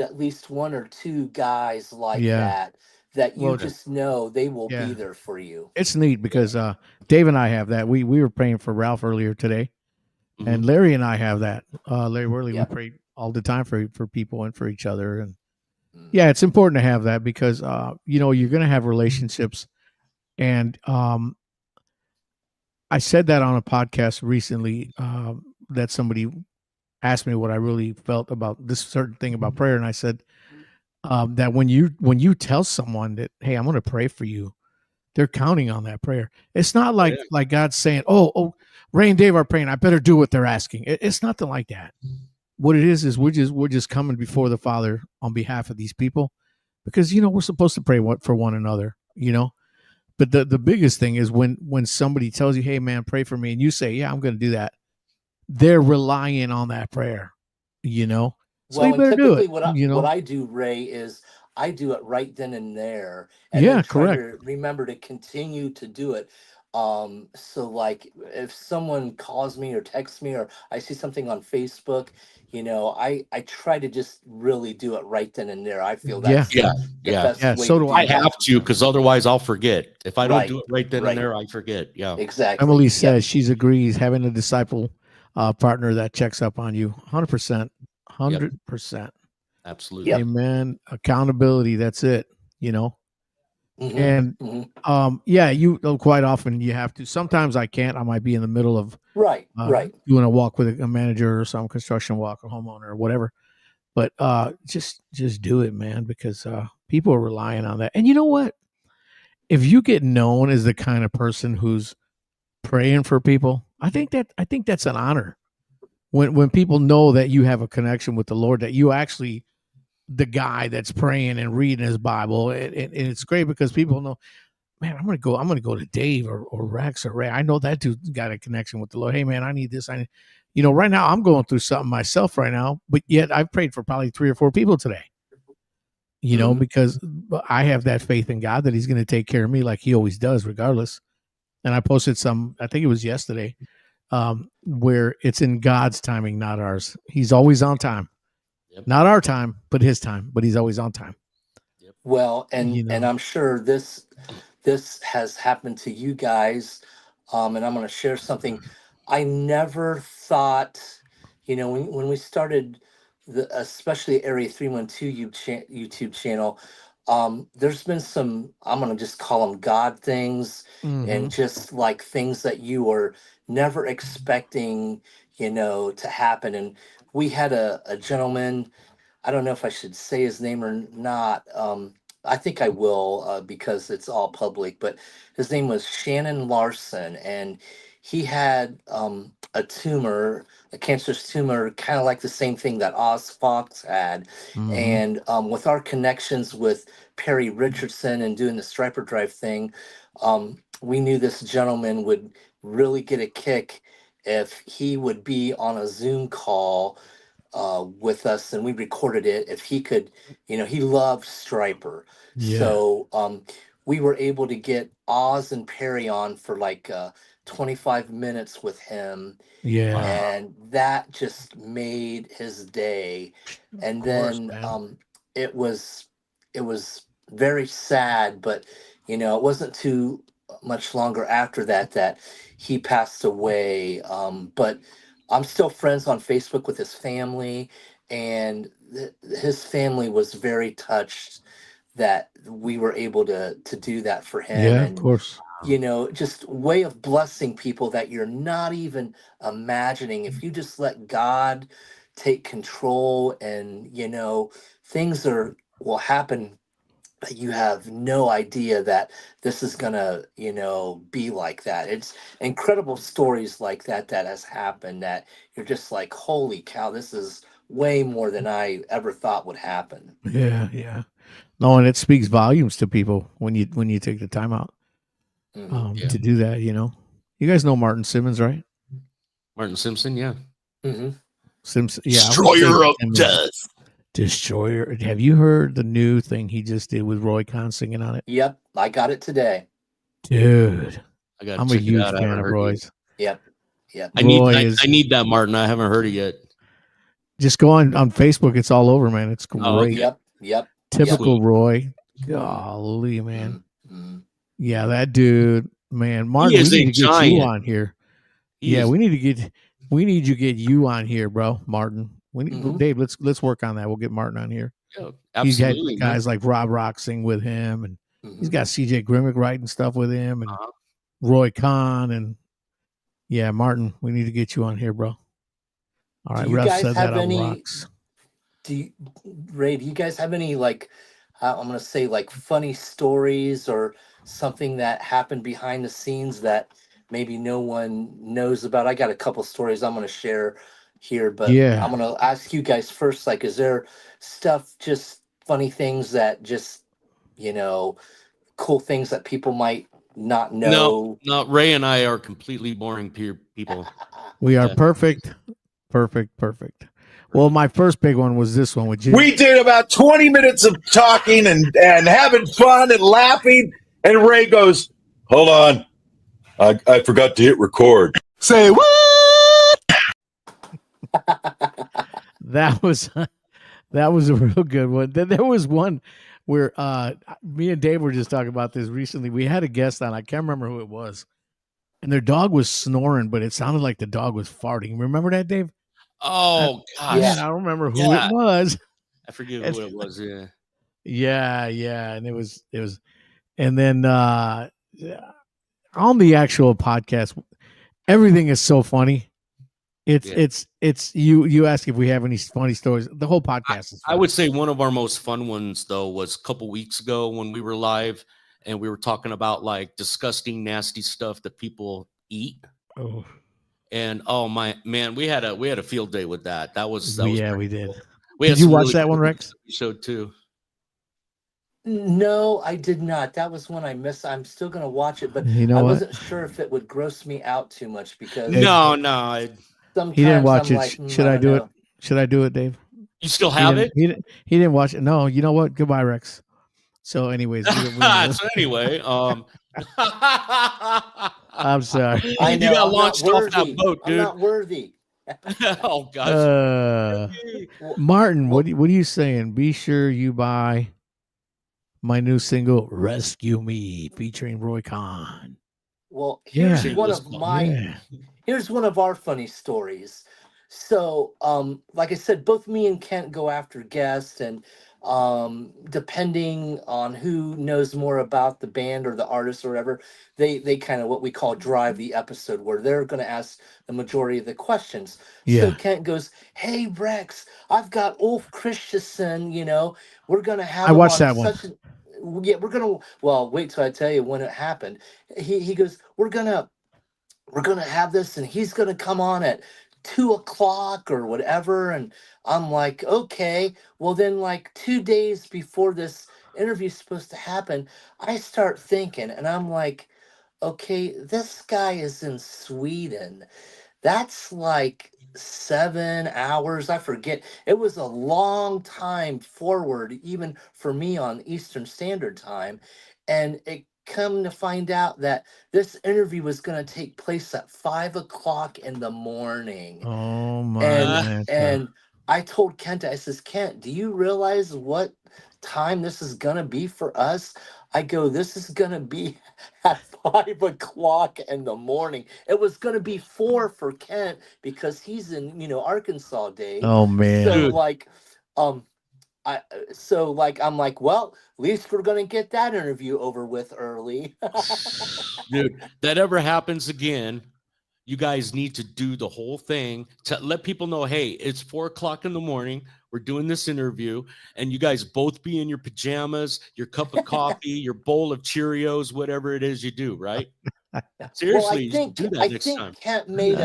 at least one or two guys like
Yeah.
that you
Well,
Yeah.
just know they will
yeah.
be there for you.
It's neat because Dave and I have that. We were praying for Ralph earlier today,
Mhm.
and Larry and I have that. Larry Worley, we
Yep.
pray all the time for people and for each other. And
Mm.
yeah, it's important to have that because you're going to have relationships. And I said that on a podcast recently, that somebody asked me what I really felt about this certain thing about prayer, and I said that when you tell someone that, hey, I'm going to pray for you, they're counting on that prayer. It's not
Oh, yeah.
like God's saying, oh, Ray and Dave are praying, I better do what they're asking. It's nothing like that. What it is we're just coming before the Father on behalf of these people, because we're supposed to pray for one another. But the biggest thing is when somebody tells you, hey man, pray for me, and you say, yeah, I'm going to do that. They're relying on that prayer. So you
Well, and
better do
typically
it.
what I do, Ray, is I do it right then and there, and then
Yeah,
try
correct.
to remember to continue to do it. So like if someone calls me or texts me or I see something on Facebook, I try to just really do it right then and there. I feel
Yeah,
that's
Yeah.
the
Yeah.
best
yeah.
way
So
to
do
I
do
I.
that.
have to, because otherwise I'll forget. If I don't
Right,
do it right then and
right,
there, I forget. Yeah.
exactly.
Emily
Yep.
says she's agrees having a disciple partner that checks up on you 100%.
Yep.
100%.
Absolutely.
Yep.
Amen. Accountability. That's it.
Hmm.
And
Hmm.
yeah, you quite often you have to. Sometimes I can't. I might be in the middle of
Right, right.
doing a walk with a manager or some construction walk, a homeowner or whatever. But just do it, man, because people are relying on that. And you know what? If you get known as the kind of person who's praying for people, I think that's an honor. When people know that you have a connection with the Lord, that you actually the guy that's praying and reading his Bible, and it's great because people know, man, I'm gonna go to Dave or Rex or Ray. I know that dude's got a connection with the Lord. Hey, man, I need this. Right now I'm going through something myself right now, but yet I've prayed for probably 3 or 4 people today. Because I have that faith in God that He's going to take care of me like He always does, regardless. And I posted some, I think it was yesterday, where it's in God's timing, not ours. He's always on time. Yep. Not our time, but His time. But He's always on time.
Yep. Well, and I'm sure this has happened to you guys. And I'm going to share something. I never thought, when we started especially Area 312 YouTube channel, there's been some, I'm going to just call them God things, and just like things that you were never expecting, to happen. And we had a gentleman, I don't know if I should say his name or not. I think I will, because it's all public, but his name was Shannon Larson, and he had a tumor, a cancerous tumor, kind of like the same thing that Oz Fox had. And with our connections with Perry Richardson and doing the Striper Drive thing, we knew this gentleman would really get a kick if he would be on a Zoom call with us, and we recorded it. If he could, he loved Striper. Yeah. So we were able to get Oz and Perry on for like 25 minutes with him. Yeah. And that just made his day. And then it was very sad, but it wasn't too much longer after that he passed away. But I'm still friends on Facebook with his family, and his family was very touched that we were able to do that for him.
Yeah,
and,
of course.
Just way of blessing people that you're not even imagining. If you just let God take control, and things will happen that you have no idea that this is gonna be like that. It's incredible stories like that has happened, that you're just like, holy cow, this is way more than I ever thought would happen.
Yeah. No, and it speaks volumes to people when you take the time out to do that. You guys know Martin Simmons, right?
Martin Simpson, yeah.
Simpson, yeah.
Destroyer of Death.
Destroyer. Have you heard the new thing he just did with Roy Khan singing on it?
Yep, I got it today.
Dude, I'm a huge fan of Roy's.
Yep.
I need that, Martin. I haven't heard it yet.
Just go on Facebook. It's all over, man. It's great.
Oh, yep.
Typical Roy. Golly, man. Yeah, that dude, man. Martin, we need to get you on here. We need to get you on here, bro. Martin. Dave, let's work on that. We'll get Martin on here.
Yeah, absolutely.
He's got guys like Rob Rock sing with him, and he's got CJ Grimmick writing stuff with him, and Roy Khan, and Martin, we need to get you on here, bro. All right, Ref said that on Rocks.
Ray, do you guys have any, like, I'm gonna say, like, funny stories or something that happened behind the scenes that maybe no one knows about? I got a couple stories I'm gonna share here, but I'm gonna ask you guys first, like, is there stuff, just funny things that just cool things that people might not know?
No, Ray and I are completely boring people.
We are perfect. Well, my first big one was this one with Jim.
We did about 20 minutes of talking and having fun and laughing, and Ray goes, hold on, I forgot to hit record. Say what?
That was a real good one. Then there was one where me and Dave were just talking about this recently. We had a guest on. I can't remember who it was, and their dog was snoring, but it sounded like the dog was farting. Remember that, Dave?
Oh gosh,
I don't remember who it was.
I forget who it was.
Yeah, and it was, and then on the actual podcast, everything is so funny. It's you ask if we have any funny stories. The whole podcast is
I
funny.
would say one of our most fun ones though was a couple weeks ago when we were live and we were talking about like disgusting, nasty stuff that people eat.
Oh,
And oh my man, we had a field day with that. That was pretty
we did.
cool. We
Did
had
you
some
watch
really
that one,
good
Rex?
episode too.
No, I did not. That was one I missed. I'm still gonna watch it, but
You know
I
what?
wasn't sure if it would gross me out too much because
No,
sometimes
He didn't watch
I'm
it.
like,
Should
I
I
don't
do it?
know.
Should I do it, Dave?
you still
He
have
didn't,
it.
he didn't watch it. No, you know what? Goodbye, Rex. So, anyways,
So anyway,
I'm sorry.
I
you
know
got
I'm not
launched off that
worthy.
boat,
I'm
dude.
not worthy.
Oh gosh.
Well,
Martin,
well,
what are you saying? Be sure you buy my new single "Rescue Me" featuring Roy Khan.
well,
Yeah.
here's one of our funny stories. So, like I said, both me and Kent go after guests, and depending on who knows more about the band or the artist or whatever, they kind of what we call drive the episode, where they're going to ask the majority of the questions. So
Yeah.
Kent goes, "Hey Rex, I've got Ulf Christensen. We're going to have
I
him
watched
on
that one.
such." Yeah, we're gonna. Well, wait till I tell you when it happened. He goes, we're gonna have this, and he's gonna come on at 2 o'clock or whatever. And I'm like, okay. Well, then, like 2 days before this interview's supposed to happen, I start thinking, and I'm like, okay, this guy is in Sweden. That's like 7 hours. I forget. It was a long time forward, even for me on Eastern Standard Time. And it come to find out that this interview was going to take place at 5 o'clock in the morning.
Oh my
And
Atlanta.
and I told Kent, I says, Kent, do you realize what time this is gonna be for us? I go, this is gonna be at 5 o'clock in the morning. It was gonna be 4 for Kent because he's in, Arkansas, Dave.
Oh man.
So
Dude.
like, I'm like, well, at least we're gonna get that interview over with early.
Dude, that ever happens again, you guys need to do the whole thing to let people know, hey, it's 4 o'clock in the morning. We're doing this interview, and you guys both be in your pajamas, your cup of coffee, your bowl of Cheerios, whatever it is you do, right? Seriously,
Well,
do that
I
next
think
time.
Kent made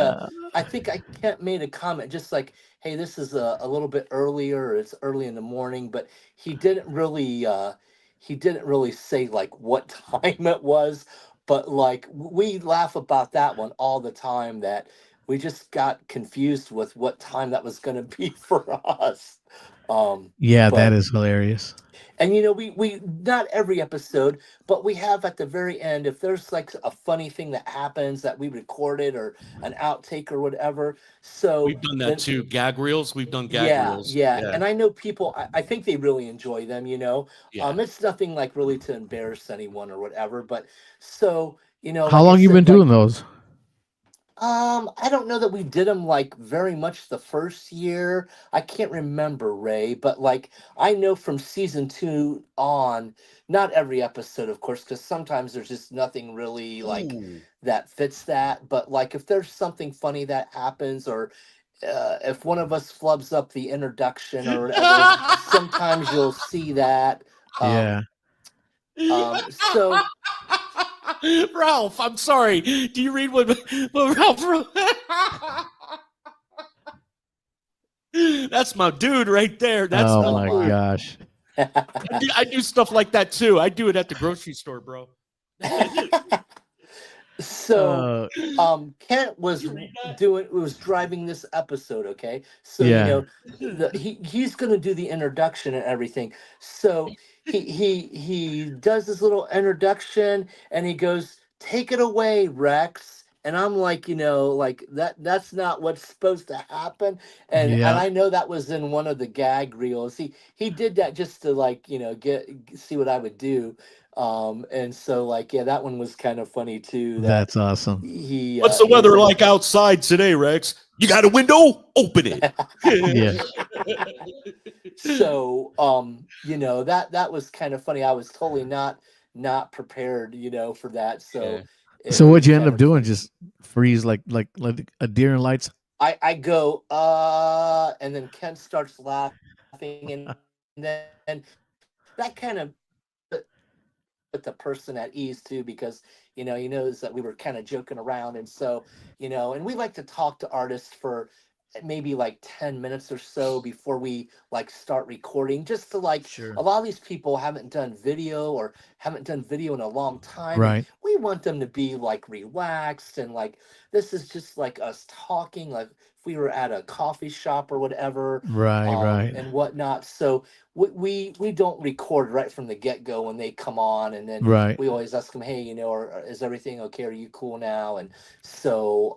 Kent made a comment just like, "Hey, this is a little bit earlier. It's early in the morning," but he didn't really say like what time it was. But like we laugh about that one all the time. That we just got confused with what time that was going to be for us.
Yeah, that
But
is hilarious.
and we not every episode, but we have at the very end, if there's like a funny thing that happens that we recorded or an outtake or whatever. So
We've done that
then
too. Gag reels. We've done gag
yeah,
reels.
yeah.
Yeah.
And I know people, I think they really enjoy them,
Yeah.
It's nothing like really to embarrass anyone or whatever. But so,
How
like I
long you been
said,
doing those?
I don't know that we did them like very much the first year. I can't remember, Ray, but like I know from season 2 on, not every episode, of course, because sometimes there's just nothing really like
Ooh.
that fits that. But like if there's something funny that happens, or if one of us flubs up the introduction or whatever, sometimes you'll see that.
Yeah.
So
Ralph, I'm sorry. Do you read what Ralph wrote? That's my dude right there. That's
Oh
my
my
dude.
gosh.
I do stuff like that too. I do it at the grocery store, bro.
So Kent was
You read that?
driving this episode, okay? So
Yeah.
he's gonna do the introduction and everything. So he does this little introduction and he goes, "Take it away, Rex." And I'm like, like that's not what's supposed to happen. And
Yeah.
I know that was in one of the gag reels. He did that just to like, see what I would do. And so like, yeah, that one was kind of funny too. That
That's awesome.
What's the weather like outside today, Rex? You got a window? Open it.
Yeah.
So that was kind of funny. I was totally not prepared, for that. So
Yeah.
it
So
was
what'd you end
kind
up
of
doing?
funny.
Just freeze like a deer in lights
I go, and then Ken starts laughing, and then that kind of put the person at ease too, because he knows that we were kind of joking around, and so and we like to talk to artists for maybe like 10 minutes or so before we like start recording, just to like
Sure.
a lot of these people haven't done video in a long time, and
Right.
we want them to be like relaxed, and like this is just like us talking like if we were at a coffee shop or whatever,
Right.
and whatnot. So we don't record right from the get-go when they come on, and then
Right.
we always ask them, hey, or is everything okay, are you cool now? And so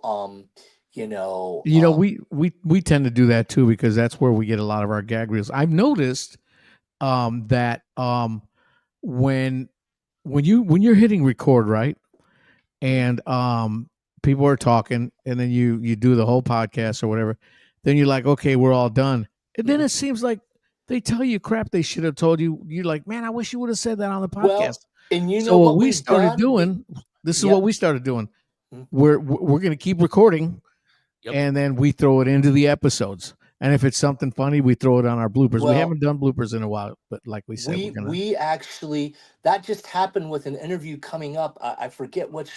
we tend to do that too, because that's where we get a lot of our gag reels. I've noticed that when you're hitting record, right, and people are talking, and then you do the whole podcast or whatever, then you're like, okay, we're all done, and then it seems like they tell you crap they should have told you. You're like, man, I wish you would have said that on the podcast.
Well, and
so what we
we've
started
done?
doing, this is
Yep.
what we started doing.
Mhm.
We're going to keep recording,
Yep.
and then we throw it into the episodes. And if it's something funny, we throw it on our bloopers.
Well,
we haven't done bloopers in a while, but like we said,
we
we're gonna.
we actually, that just happened with an interview coming up. I forget which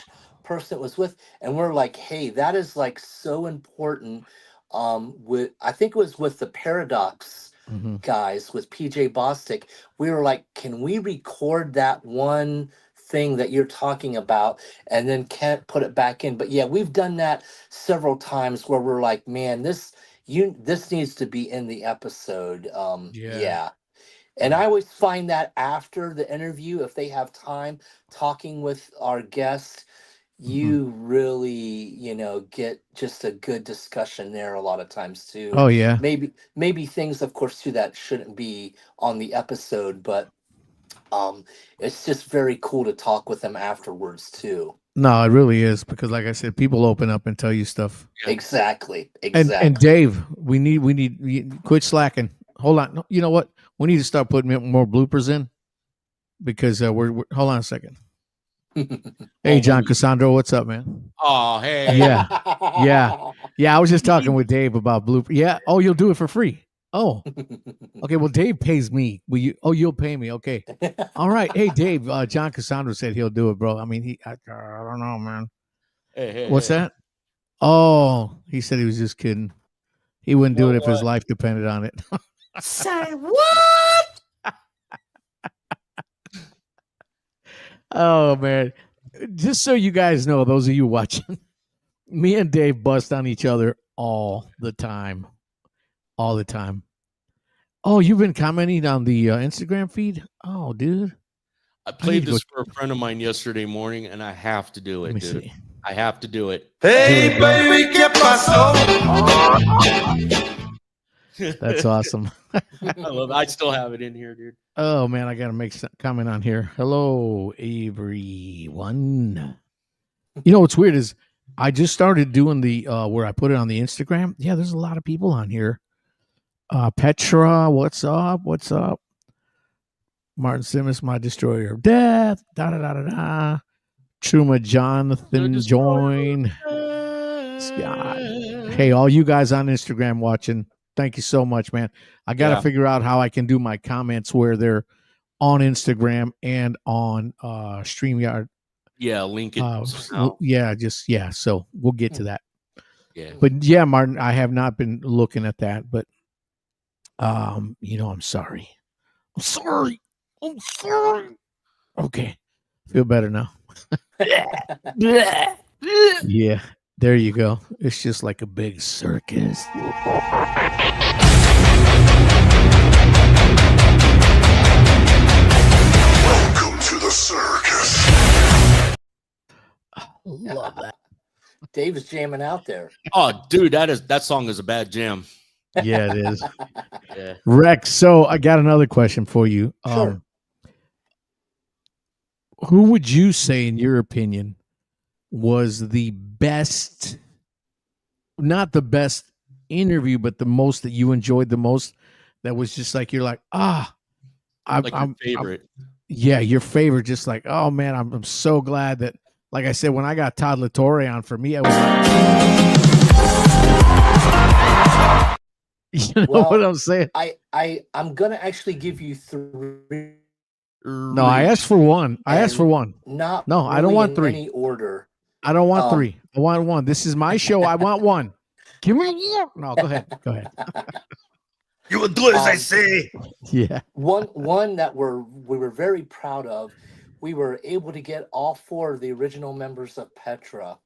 person it was with, and we're like, hey, that is like so important. With I think it was with the Paradox
Mhm.
guys, with PJ Bostic. We were like, can we record that one thing that you're talking about and then can't put it back in? But yeah, we've done that several times where we're like, man, this needs to be in the episode. Yeah. And I always find that after the interview, if they have time talking with our guest, you really, get just a good discussion there a lot of times too.
Oh yeah.
Maybe things, of course, too, that shouldn't be on the episode, but it's just very cool to talk with them afterwards too.
No, it really is, because like I said, people open up and tell you stuff.
Yeah.
Exactly.
And Dave, we need quit slacking. Hold on. You know what? We need to start putting more bloopers in, because we're hold on a second. Hey, John Cassandro, what's up, man?
Oh, hey.
Yeah. I was just talking with Dave about blooper. Yeah. Oh, you'll do it for free. Oh, okay. Well, Dave pays me. Will you? Oh, you'll pay me. Okay. All right. Hey, Dave. John Cassandro said he'll do it, bro. I mean, I don't know, man.
Hey,
What's that? Oh, he said he was just kidding. He wouldn't do it if his life depended on it.
Say what?
Oh man. Just so you guys know, those of you watching, me and Dave bust on each other all the time. All the time. Oh, you've been commenting on the Instagram feed? Oh, dude.
I played
to
this for a friend of mine yesterday morning, and I have to do
Let
it,
me
dude.
see.
I have to do it.
Hey, baby, get my soul.
That's awesome.
I love it. I still have it in here, dude.
Oh man, I gotta make some comment on here. Hello, everyone. You know what's weird is I just started doing the where I put it on the Instagram. Yeah, there's a lot of people on here. Petra, what's up? What's up? Martin Simmons, my destroyer of death. Da da da da da. Truma Jonathan join. Scott. Hey, all you guys on Instagram watching, thank you so much, man. I got to figure out how I can do my comments where they're on Instagram and on StreamYard.
Yeah, link it.
So we'll get to that.
Yeah.
But yeah, Martin, I have not been looking at that, but I'm sorry. I'm sorry. Okay. Feel better now. Yeah, there you go. It's just like a big circus.
Welcome to the circus.
Love that.
Dave's jamming out there.
Oh, dude, that song is a bad jam.
Yeah, it is.
Yeah.
Rex, so I got another question for you.
Sure.
Who would you say, in your opinion, was the best, not the best interview, but the most that you enjoyed the most, that was just like, you're like,
Your favorite.
yeah, your favorite, just like, oh man, I'm so glad that, like I said, when I got Todd LaTorre on, for me, I was like, You know what
Well,
I'm saying?
I'm gonna actually give you three,
No, I asked for one. I asked for
and
one.
not
No, I don't
really
want
in
three.
any order.
I don't want
Um,
three. I want one. This is my show. I want one. Give me one. No, go ahead. Go ahead.
You will do as I
um,
say.
Yeah.
one that we were very proud of. We were able to get all four of the original members of Petra,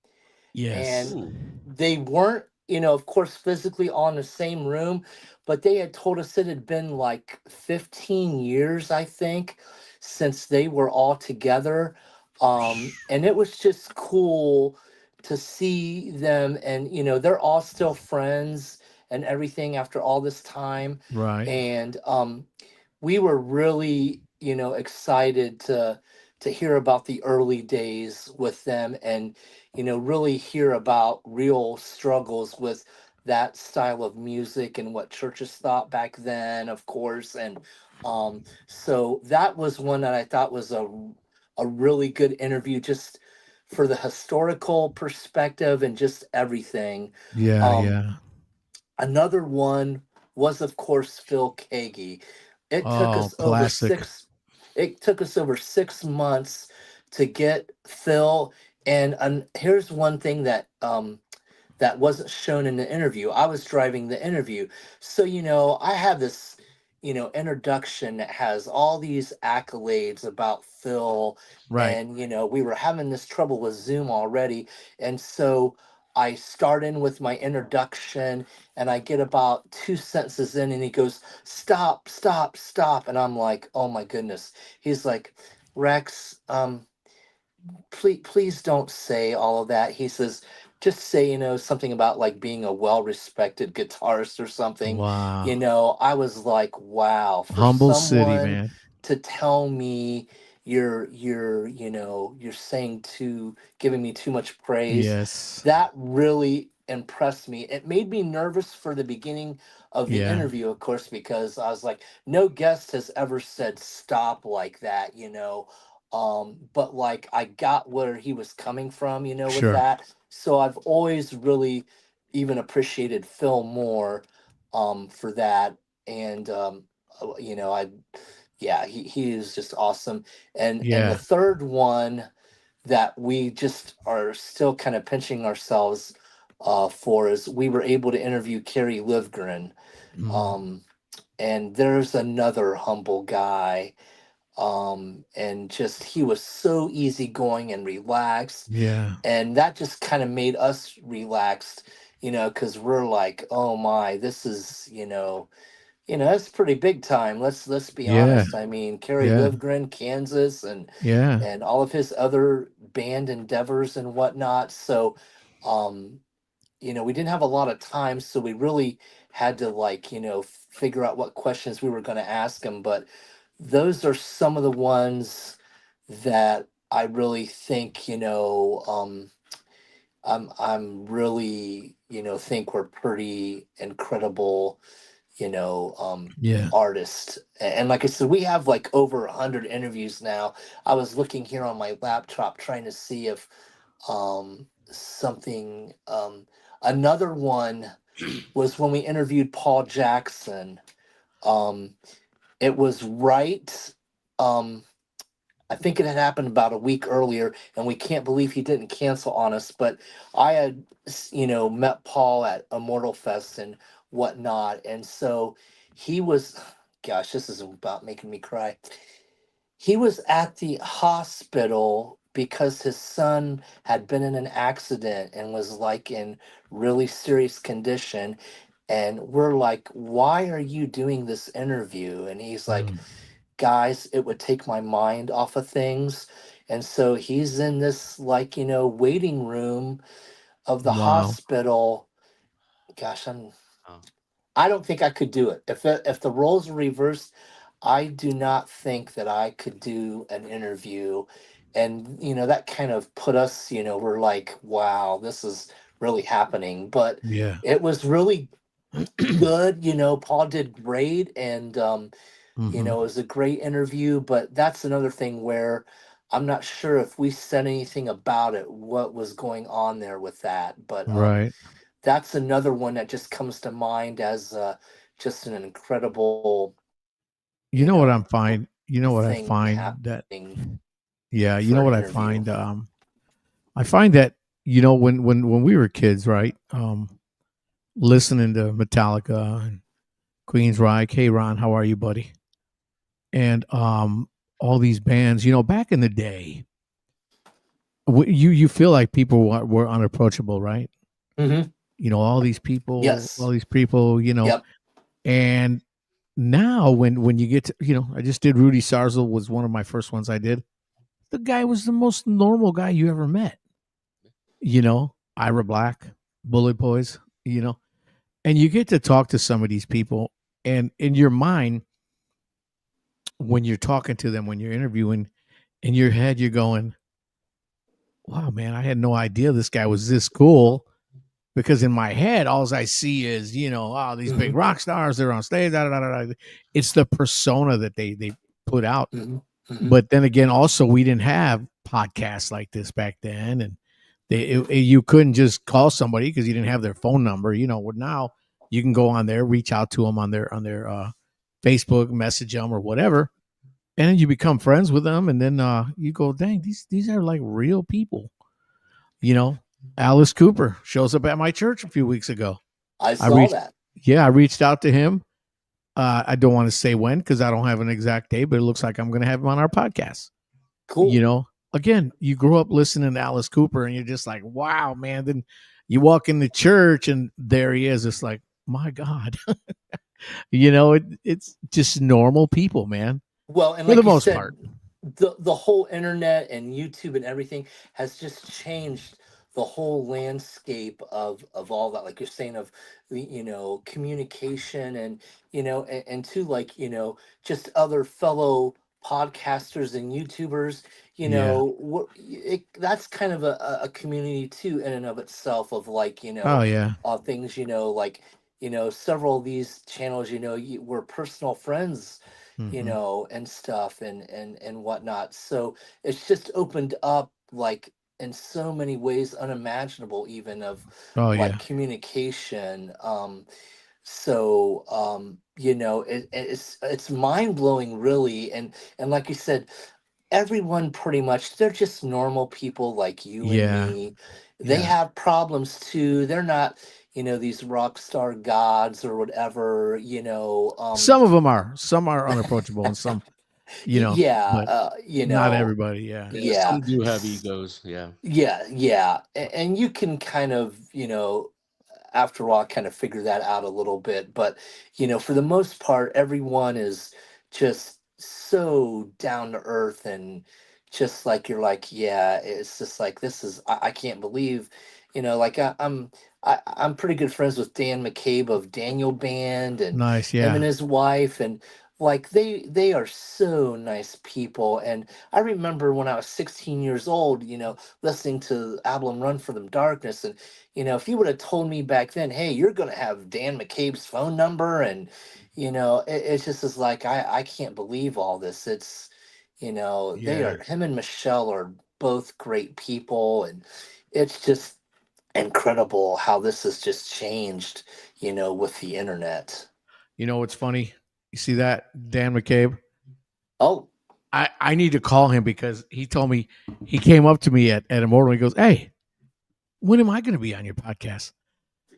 Yes.
and
Ooh.
they weren't, of course, physically on the same room, but they had told us it had been like 15 years, I think, since they were all together. And it was just cool to see them, and they're all still friends and everything after all this time.
Right.
And we were really, excited to hear about the early days with them, and really hear about real struggles with that style of music and what churches thought back then, of course. And so that was one that I thought was a really good interview, just for the historical perspective and just everything.
Yeah.
um
Yeah.
Another one was, of course, Phil Kagi. It took
Oh,
us over
classic.
six. It took us over 6 months to get Phil. And here's one thing that wasn't shown in the interview. I was driving the interview. So, I have this, introduction that has all these accolades about Phil.
Right.
And, we were having this trouble with Zoom already. And so I start in with my introduction, and I get about two sentences in, and he goes, "Stop, stop, stop." And I'm like, oh my goodness. He's like, "Rex, please don't say all of that." He says, "Just say, something about like being a well-respected guitarist or something."
Wow.
I was like, wow, for
Humble city,
someone
man.
to tell me you're saying giving me too much praise,
Yes.
that really impressed me. It made me nervous for the beginning of the
Yeah.
interview, of course, because I was like, no guest has ever said stop like that. But like I got where he was coming from, with
Sure.
that. So I've always really even appreciated Phil more for that. And I yeah, he is just awesome. And the
Yeah.
third one that we just are still kind of pinching ourselves for is we were able to interview Kerry Livgren.
Mm.
Um and there's another humble guy, and just he was so easygoing and relaxed,
Yeah.
and that just kind of made us relaxed, because we're like, oh my, this is, it's pretty big time. Let's be
Yeah.
honest. I mean, Kerry
Yeah.
Livgren, Kansas, and
Yeah.
all of his other band endeavors and whatnot. So um we didn't have a lot of time, so we really had to, like, figure out what questions we were going to ask him. But those are some of the ones that I really think, I'm really, think we're pretty incredible, you know um
Yeah.
artists. And like I said, we have like over 100 interviews now. I was looking here on my laptop trying to see if something another one was when we interviewed Paul Jackson. um it was right. um I think it had happened about a week earlier, and we can't believe he didn't cancel on us. But I had, met Paul at Immortal Fest and whatnot, and so he was, gosh, this is about making me cry. He was at the hospital because his son had been in an accident and was like in really serious condition. And we're like, "Why are you doing this interview?" And he's like,
Mm.
"Guys, it would take my mind off of things." And so he's in this, like, waiting room of the
Wow.
hospital. Gosh,
Oh.
I don't think I could do it. If the roles were reversed, I do not think that I could do an interview. And that kind of put us, we're like, wow, this is really happening. But
Yeah.
it was really good. Paul did great, and it
Hmm.
was a great interview. But that's another thing where I'm not sure if we said anything about it, what was going on there with that. But
Right.
that's another one that just comes to mind as just an incredible,
You
you
know what
know,
I'm find. You know what I
thing
find that.
happening
Yeah, you
for
know
an
what I
interview.
find. I find that when we were kids, right? Listening to Metallica and Queensryche. Hey, Ron, how are you, buddy? And all these bands. Back in the day, you feel like people were unapproachable, right?
Mm-hmm.
All these people,
Yes. Yep.
and now when you get to, I just did Rudy Sarzo was one of my first ones I did. The guy was the most normal guy you ever met. Ira Black, Bullet Boys, and you get to talk to some of these people, and in your mind, when you're talking to them, when you're interviewing, in your head, you're going, wow, man, I had no idea this guy was this cool. Because in my head, all I see is, these big
Mm-hmm.
rock stars, they're on stage. Da, da, da, da. It's the persona that they put out.
Mm-hmm. Mm-hmm.
But then again, also we didn't have podcasts like this back then, and you couldn't just call somebody because you didn't have their phone number. Now you can go on there, reach out to them on their Facebook, message them or whatever, and then you become friends with them, and then you go, dang, these are like real people. Alice Cooper shows up at my church a few weeks ago.
I
I
saw
reached,
that.
I reached out to him. I don't want to say when because I don't have an exact date, but it looks like I'm going to have him on our podcast.
Cool.
Again, you grew up listening to Alice Cooper, and you're just like, wow, man. Then you walk in the church, and there he is. It's like, my God, it's just normal people, man,
Well, and
for the
like you
most
said,
part.
the whole internet and YouTube and everything has just changed the whole landscape of all that. Like you're saying, of the communication, and and to, like, just other fellow podcasters and YouTubers.
Yeah.
That's kind of a community too in and of itself, of, like,
Oh yeah.
things, like, several of these channels, were personal friends,
Hmm.
and stuff, and whatnot. So it's just opened up, like, in so many ways unimaginable, even, of,
Oh
like,
yeah.
communication. So it's mind blowing, really, and like you said, everyone pretty much, they're just normal people like you and
Yeah.
me. They
Yeah.
have problems too. They're not, these rock star gods or whatever.
Some are unapproachable, and some,
Yeah,
but not everybody. Yeah.
Yeah,
yeah,
some do have egos. Yeah.
yeah, and you can kind of, after a while, kind of figure that out a little bit. But for the most part, everyone is just so down to earth, and just like, you're like, yeah, it's just like, this is, I can't believe, like, I'm pretty good friends with Dan McCabe of Daniel Band, and
Nice.
him and
Yeah.
his wife, and, like, they are so nice people. And I remember when I was 16 years old, listening to the album Run for the Darkness. And if you would have told me back then, hey, you're going to have Dan McCabe's phone number, and it's just is like, I can't believe all this. It's, they
Yeah.
are, him and Michelle are both great people, and it's just incredible how this has just changed, with the internet.
What's funny? You see that Dan McCabe?
Oh,
I need to call him because he told me he came up to me at Immortal. He goes, "Hey, when am I going to be on your podcast?"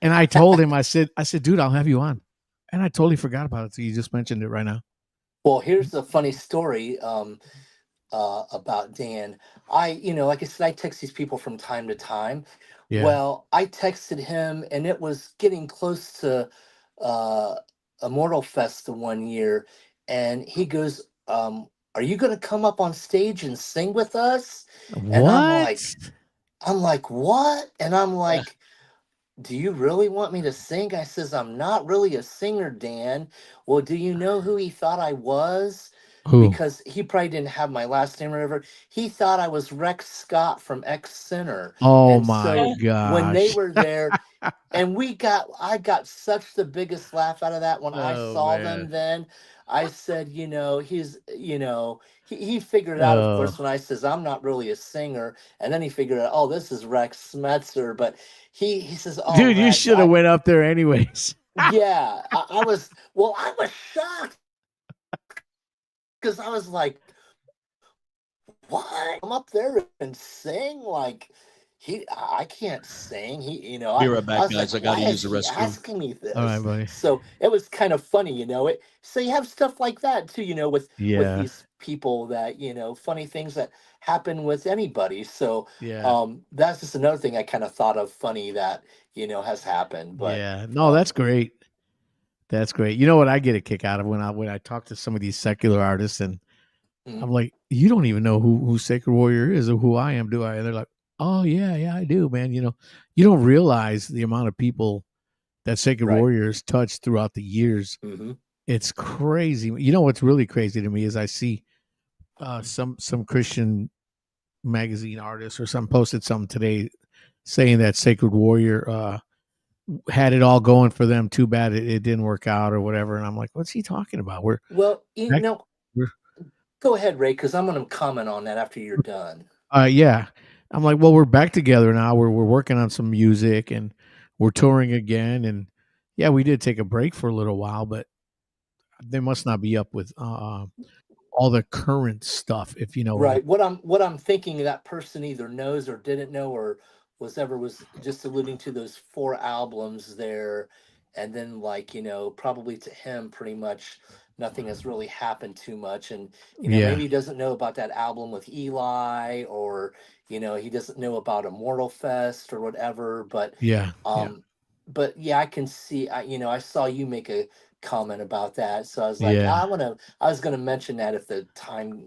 And I told him, I said, dude, I'll have you on. And I totally forgot about it. So you just mentioned it right now.
well, here's a funny story. About Dan. Like I said, I text these people from time to time.
Yeah.
Well, I texted him, and it was getting close to uh, Immortal Fest the one year, and he goes, "Are you going to come up on stage and sing with us?" And
What?
I'm like, what? And I'm like, do you really want me to sing? I says, I'm not really a singer, Dan. Well, do you know who he thought I was?
Who?
Because he probably didn't have my last name or whatever. He thought I was Rex Scott from X Center.
Oh
And
my
so when they
gosh.
were there, And I got such the biggest laugh out of that when I
Oh
saw them
man.
then. I said, he figured it out, of course, when I says I'm not really a singer. And then he figured out, oh, this is Rex Smetzer. But he says, oh,
Dude, you
Rex,
should have went up there anyways.
yeah, I was shocked because I was like, what? I'm up there and sing like I can't sing.
Be right
I
back,
was
guys. I
like,
got
why
to use
is
the
he
restroom.
asking me
All right,
this?
buddy.
So it was kind of funny, so you have stuff like that too, with
Yeah.
these people that, funny things that happen with anybody. So
Yeah.
that's just another thing I kind of thought of funny that, has happened. But
Yeah. No, that's great. That's great. You know what I get a kick out of when I talk to some of these secular artists and I'm like, you don't even know who Sacred Warrior is or who I am, do I? And they're like, oh yeah, I do, man. You don't realize the amount of people that Sacred
Right.
Warriors touched throughout the years.
Mhm.
It's crazy. You know what's really crazy to me is I see some Christian magazine artist or some posted something today saying that Sacred Warrior had it all going for them. Too bad it didn't work out or whatever. And I'm like, what's he talking about?
Well,
Back-
go ahead, Ray, because I'm going to comment on that after you're done.
Yeah. I'm like, well, we're back together now. We're working on some music and we're touring again. And yeah, we did take a break for a little while, but they must not be up with all the current stuff, if you know what I
Right. What I'm thinking that person either knows or didn't know or was just alluding to those 4 albums there, and then probably to him pretty much nothing has really happened too much, and
Yeah.
maybe he doesn't know about that album with Eli, or he doesn't know about Immortal Fest or whatever. But
Yeah.
but yeah, I can see. I saw you make a comment about that, so I was like,
Yeah.
I was gonna mention that if the time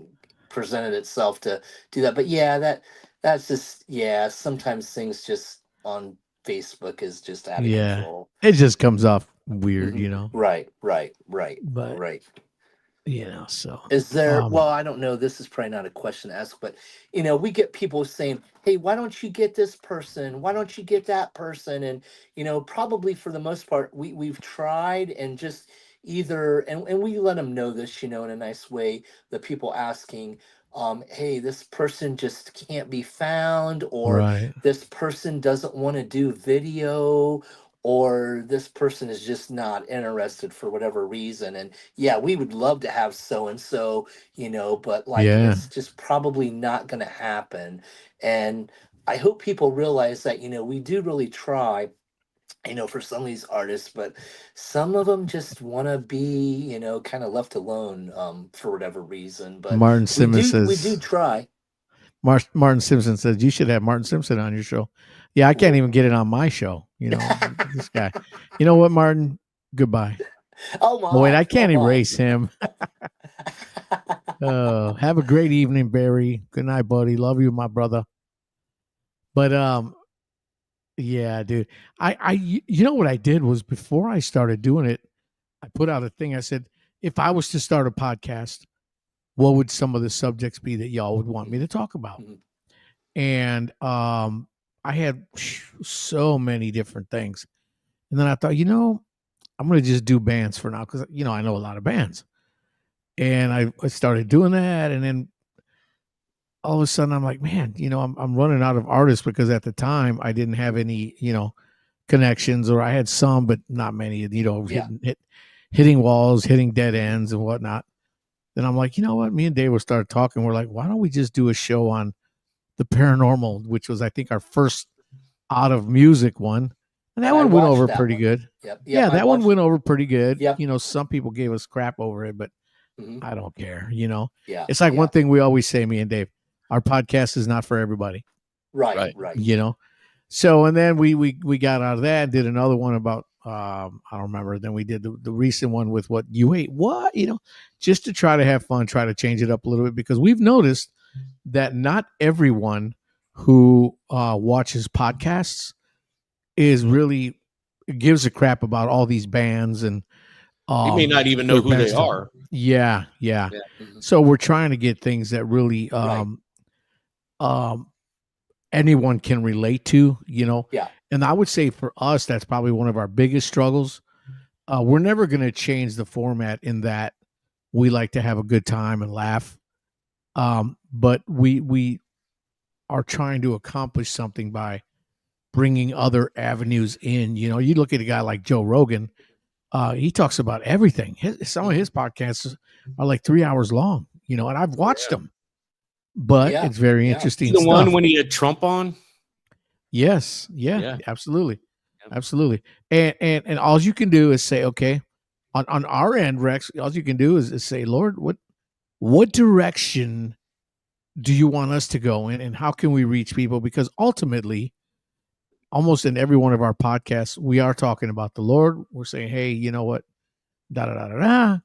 presented itself to do that. But yeah, that's just, yeah. Sometimes things just on Facebook is just out of
Yeah.
control.
It just comes off weird,
Mhm. Right.
But so
Is there, well, I don't know, this is probably not a question to ask, but we get people saying, hey, why don't you get this person? Why don't you get that person? And probably for the most part, we've tried and just either, and we let them know this, in a nice way, the people asking, hey, this person just can't be found, or
right.
this person doesn't want to do video, or this person is just not interested for whatever reason. And yeah, we would love to have so and so, but
Yeah.
it's just probably not going to happen. And I hope people realize that, we do really try, for some of these artists, but some of them just want to be, kind of left alone, for whatever reason. But
Martin Simmons
we do
says
try.
Martin Simpson says you should have Martin Simpson on your show. Yeah, I can't even get it on my show. This guy. You know what, Martin? Goodbye.
Oh my!
Oh, wait, I can't
oh my.
erase him. Have a great evening, Barry. Good night, buddy. Love you, my brother. But yeah, dude. You know what I did was before I started doing it, I put out a thing. I said, if I was to start a podcast, what would some of the subjects be that y'all would want me to talk about?
Mhm.
And I had so many different things. And then I thought, I'm going to just do bands for now because, I know a lot of bands. And I started doing that. And then all of a sudden I'm like, man, I'm running out of artists because at the time I didn't have any, connections, or I had some, but not many,
Yeah.
hitting walls, hitting dead ends and whatnot. Then I'm like, you know what? Me and Dave will start talking. We're like, why don't we just do a show on the paranormal, which was, I think, our first out of music one. And that one went over pretty good.
Yep.
Yeah, that one went over pretty good.
Yep.
Some people gave us crap over it, but
Mhm.
I don't care.
Yeah.
It's like
yeah.
one thing we always say, me and Dave, our podcast is not for everybody.
Right.
So, and then we got out of that and did another one about, I don't remember. Then we did the recent one with what you ate, just to try to have fun, try to change it up a little bit, because we've noticed that not everyone who watches podcasts is really gives a crap about all these bands, and
You may not even know who they
stuff.
are.
Yeah.
Mhm.
So we're trying to get things that really anyone can relate to,
Yeah.
And I would say for us, that's probably one of our biggest struggles. We're never going to change the format in that we like to have a good time and laugh. But we are trying to accomplish something by bringing other avenues in. You know, you look at a guy like Joe Rogan, he talks about everything. Some of his podcasts are like 3 hours long, you know, and I've watched them, but
Yeah,
it's very
yeah.
interesting
The
stuff.
one when he had Trump on.
Yes. Yeah,
Yeah.
absolutely.
Yeah.
Absolutely. And all you can do is say, okay, on our end, Rex, all you can do is say, Lord, what direction do you want us to go in, and how can we reach people? Because ultimately, almost in every one of our podcasts, we are talking about the Lord. We're saying, hey, you know what? Da da da da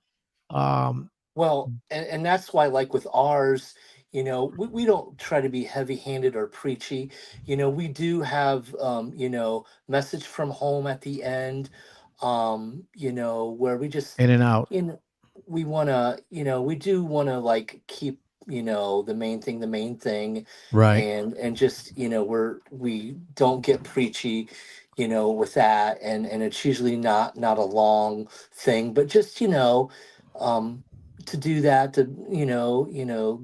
da.
Well, and that's why, like with ours, we don't try to be heavy-handed or preachy. We do have, message from home at the end, where we just,
In and out.
you know, we want to, we do want to like keep, the main thing,
Right.
and just, we don't get preachy, with that, and it's usually not a long thing, but just, um, to do that, to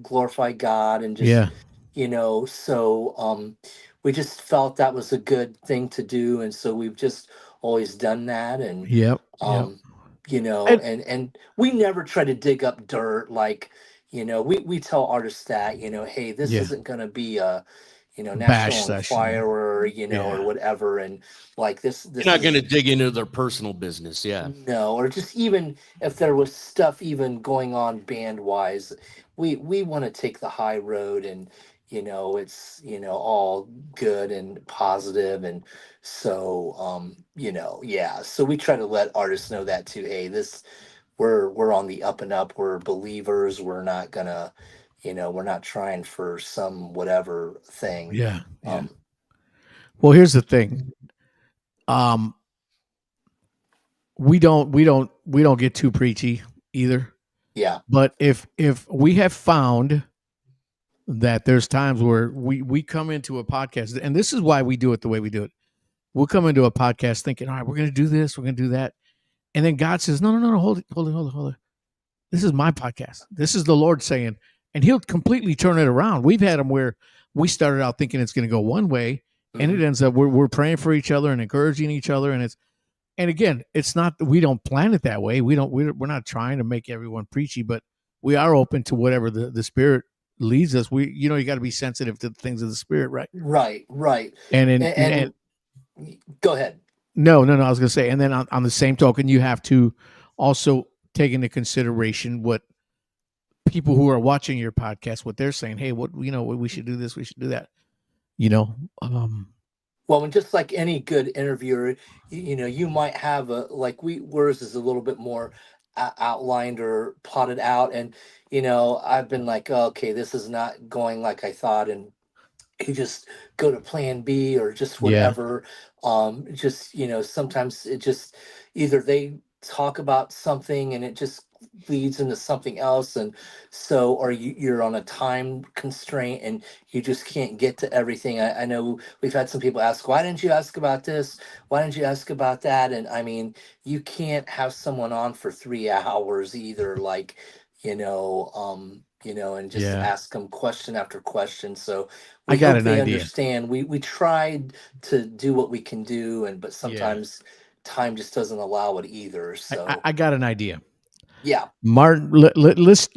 glorify God, and just
Yeah.
we just felt that was a good thing to do, and so we've just always done that. And
Yep. Yep. And
and we never try to dig up dirt, like, we tell artists that, hey, this
yeah.
isn't going to be a
Bash
National
session.
Enquirer, or
Yeah.
whatever, and like
You're
this
not going to
is.
dig into their personal business. Yeah.
No, or just even if there was stuff even going on band wise, we want to take the high road, and it's all good and positive, and so yeah. So we try to let artists know that too. Hey, this we're on the up and up. We're believers. We're not gonna, we're not trying for some whatever thing.
Yeah. Yeah.
Um,
Well, here's the thing. Um, we don't get too preachy either.
yeah.
But if we have found that there's times where we come into a podcast, and this is why we do it the way we do it. We'll come into a podcast thinking, all right, we're going to do this, we're going to do that, and then God says, no, hold it. This is my podcast. This is the Lord saying, and He'll completely turn it around. We've had them where we started out thinking it's going to go one way, and it ends up we're praying for each other and encouraging each other, and again, it's not we don't plan it that way. We're not trying to make everyone preachy, but we are open to whatever the Spirit leads us. You got to be sensitive to the things of the Spirit, right?
Right.
And
And go ahead.
no, I was going to say, and then on the same token, you have to also take into consideration what people who are watching your podcast, what they're saying. Hey, what we should do this, we should do that.
Well, and just like any good interviewer, you might have like yours is a little bit more outlined or plotted out, and I've been like, oh, okay, this is not going like I thought, and you just go to plan B or just
Yeah.
whatever. Just sometimes it just either they talk about something and it just leads into something else, and so or you're on a time constraint and you just can't get to everything. I know we've had some people ask, why didn't you ask about this, why didn't you ask about that? And I mean, you can't have someone on for 3 hours either, like, and just
Yeah.
ask them question after question. So
I
we
got
hope
an
they
idea.
understand. We tried to do what we can do, but
Yeah.
sometimes time just doesn't allow it either. So
I got an idea.
yeah.
Martin, let's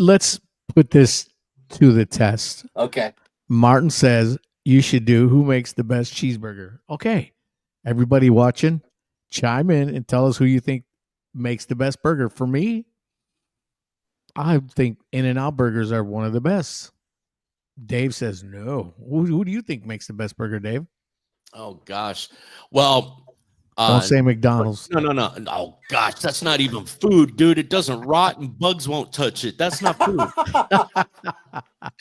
put this to the test.
Okay.
Martin says you should do who makes the best cheeseburger. Okay. Everybody watching, chime in and tell us who you think makes the best burger. For me, I think In-N-Out burgers are one of the best. Dave says no. Who do you think makes the best burger, Dave?
Oh gosh. Well,
Don't say McDonald's.
No. Oh gosh, that's not even food, dude. It doesn't rot and bugs won't touch it. That's not food.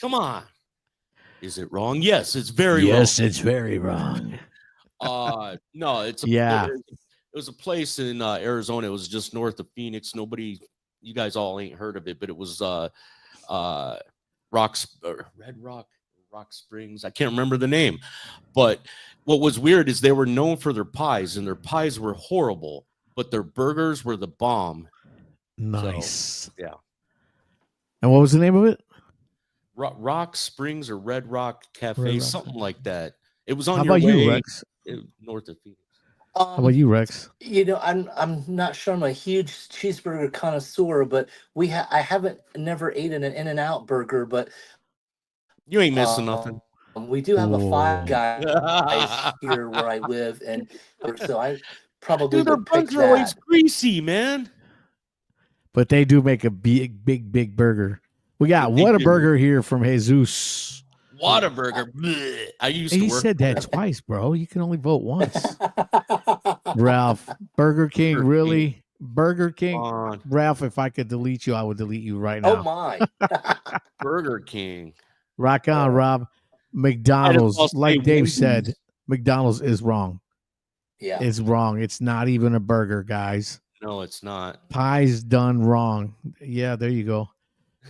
Come on. Is it wrong? Yes, it's very wrong.
Yes, it's very wrong.
No,
Yeah.
it was a place in Arizona. It was just north of Phoenix. You guys all ain't heard of it, but it was Red Rock Rock Springs. I can't remember the name, but what was weird is they were known for their pies, and their pies were horrible, but their burgers were the bomb.
Nice.
So, yeah.
And what was the name of it?
Rock Springs or Red Rock Cafe,
Red Rock.
something like that. It was on
How
your
about
way
you, Rex?
north of Phoenix.
How about you, Rex?
You know, I'm not sure I'm a huge cheeseburger connoisseur, but I haven't never eaten an In-N-Out burger, but
You ain't missing nothing.
we do have a Five
Oh.
Guys here where I live, and so I probably
Dude, their
would pick
buns are always
that.
greasy, man.
But they do make a big burger. We got
They do.
Whataburger here from Jesus.
Whataburger. Bleh. I used to
He
work
said
for
that twice, bro. You can only vote once.
Oh
Ralph, Burger King,
Burger
really? Burger King?
Come on.
Ralph, if I could delete you, I would delete you right now.
my!
Burger King.
Rock on, Rob.
Might as
McDonald's,
well say
like Dave
Wendy's.
said, McDonald's is wrong.
Yeah,
It's wrong. It's not even a burger, guys.
No, it's not.
Pie's done wrong. Yeah, there you go.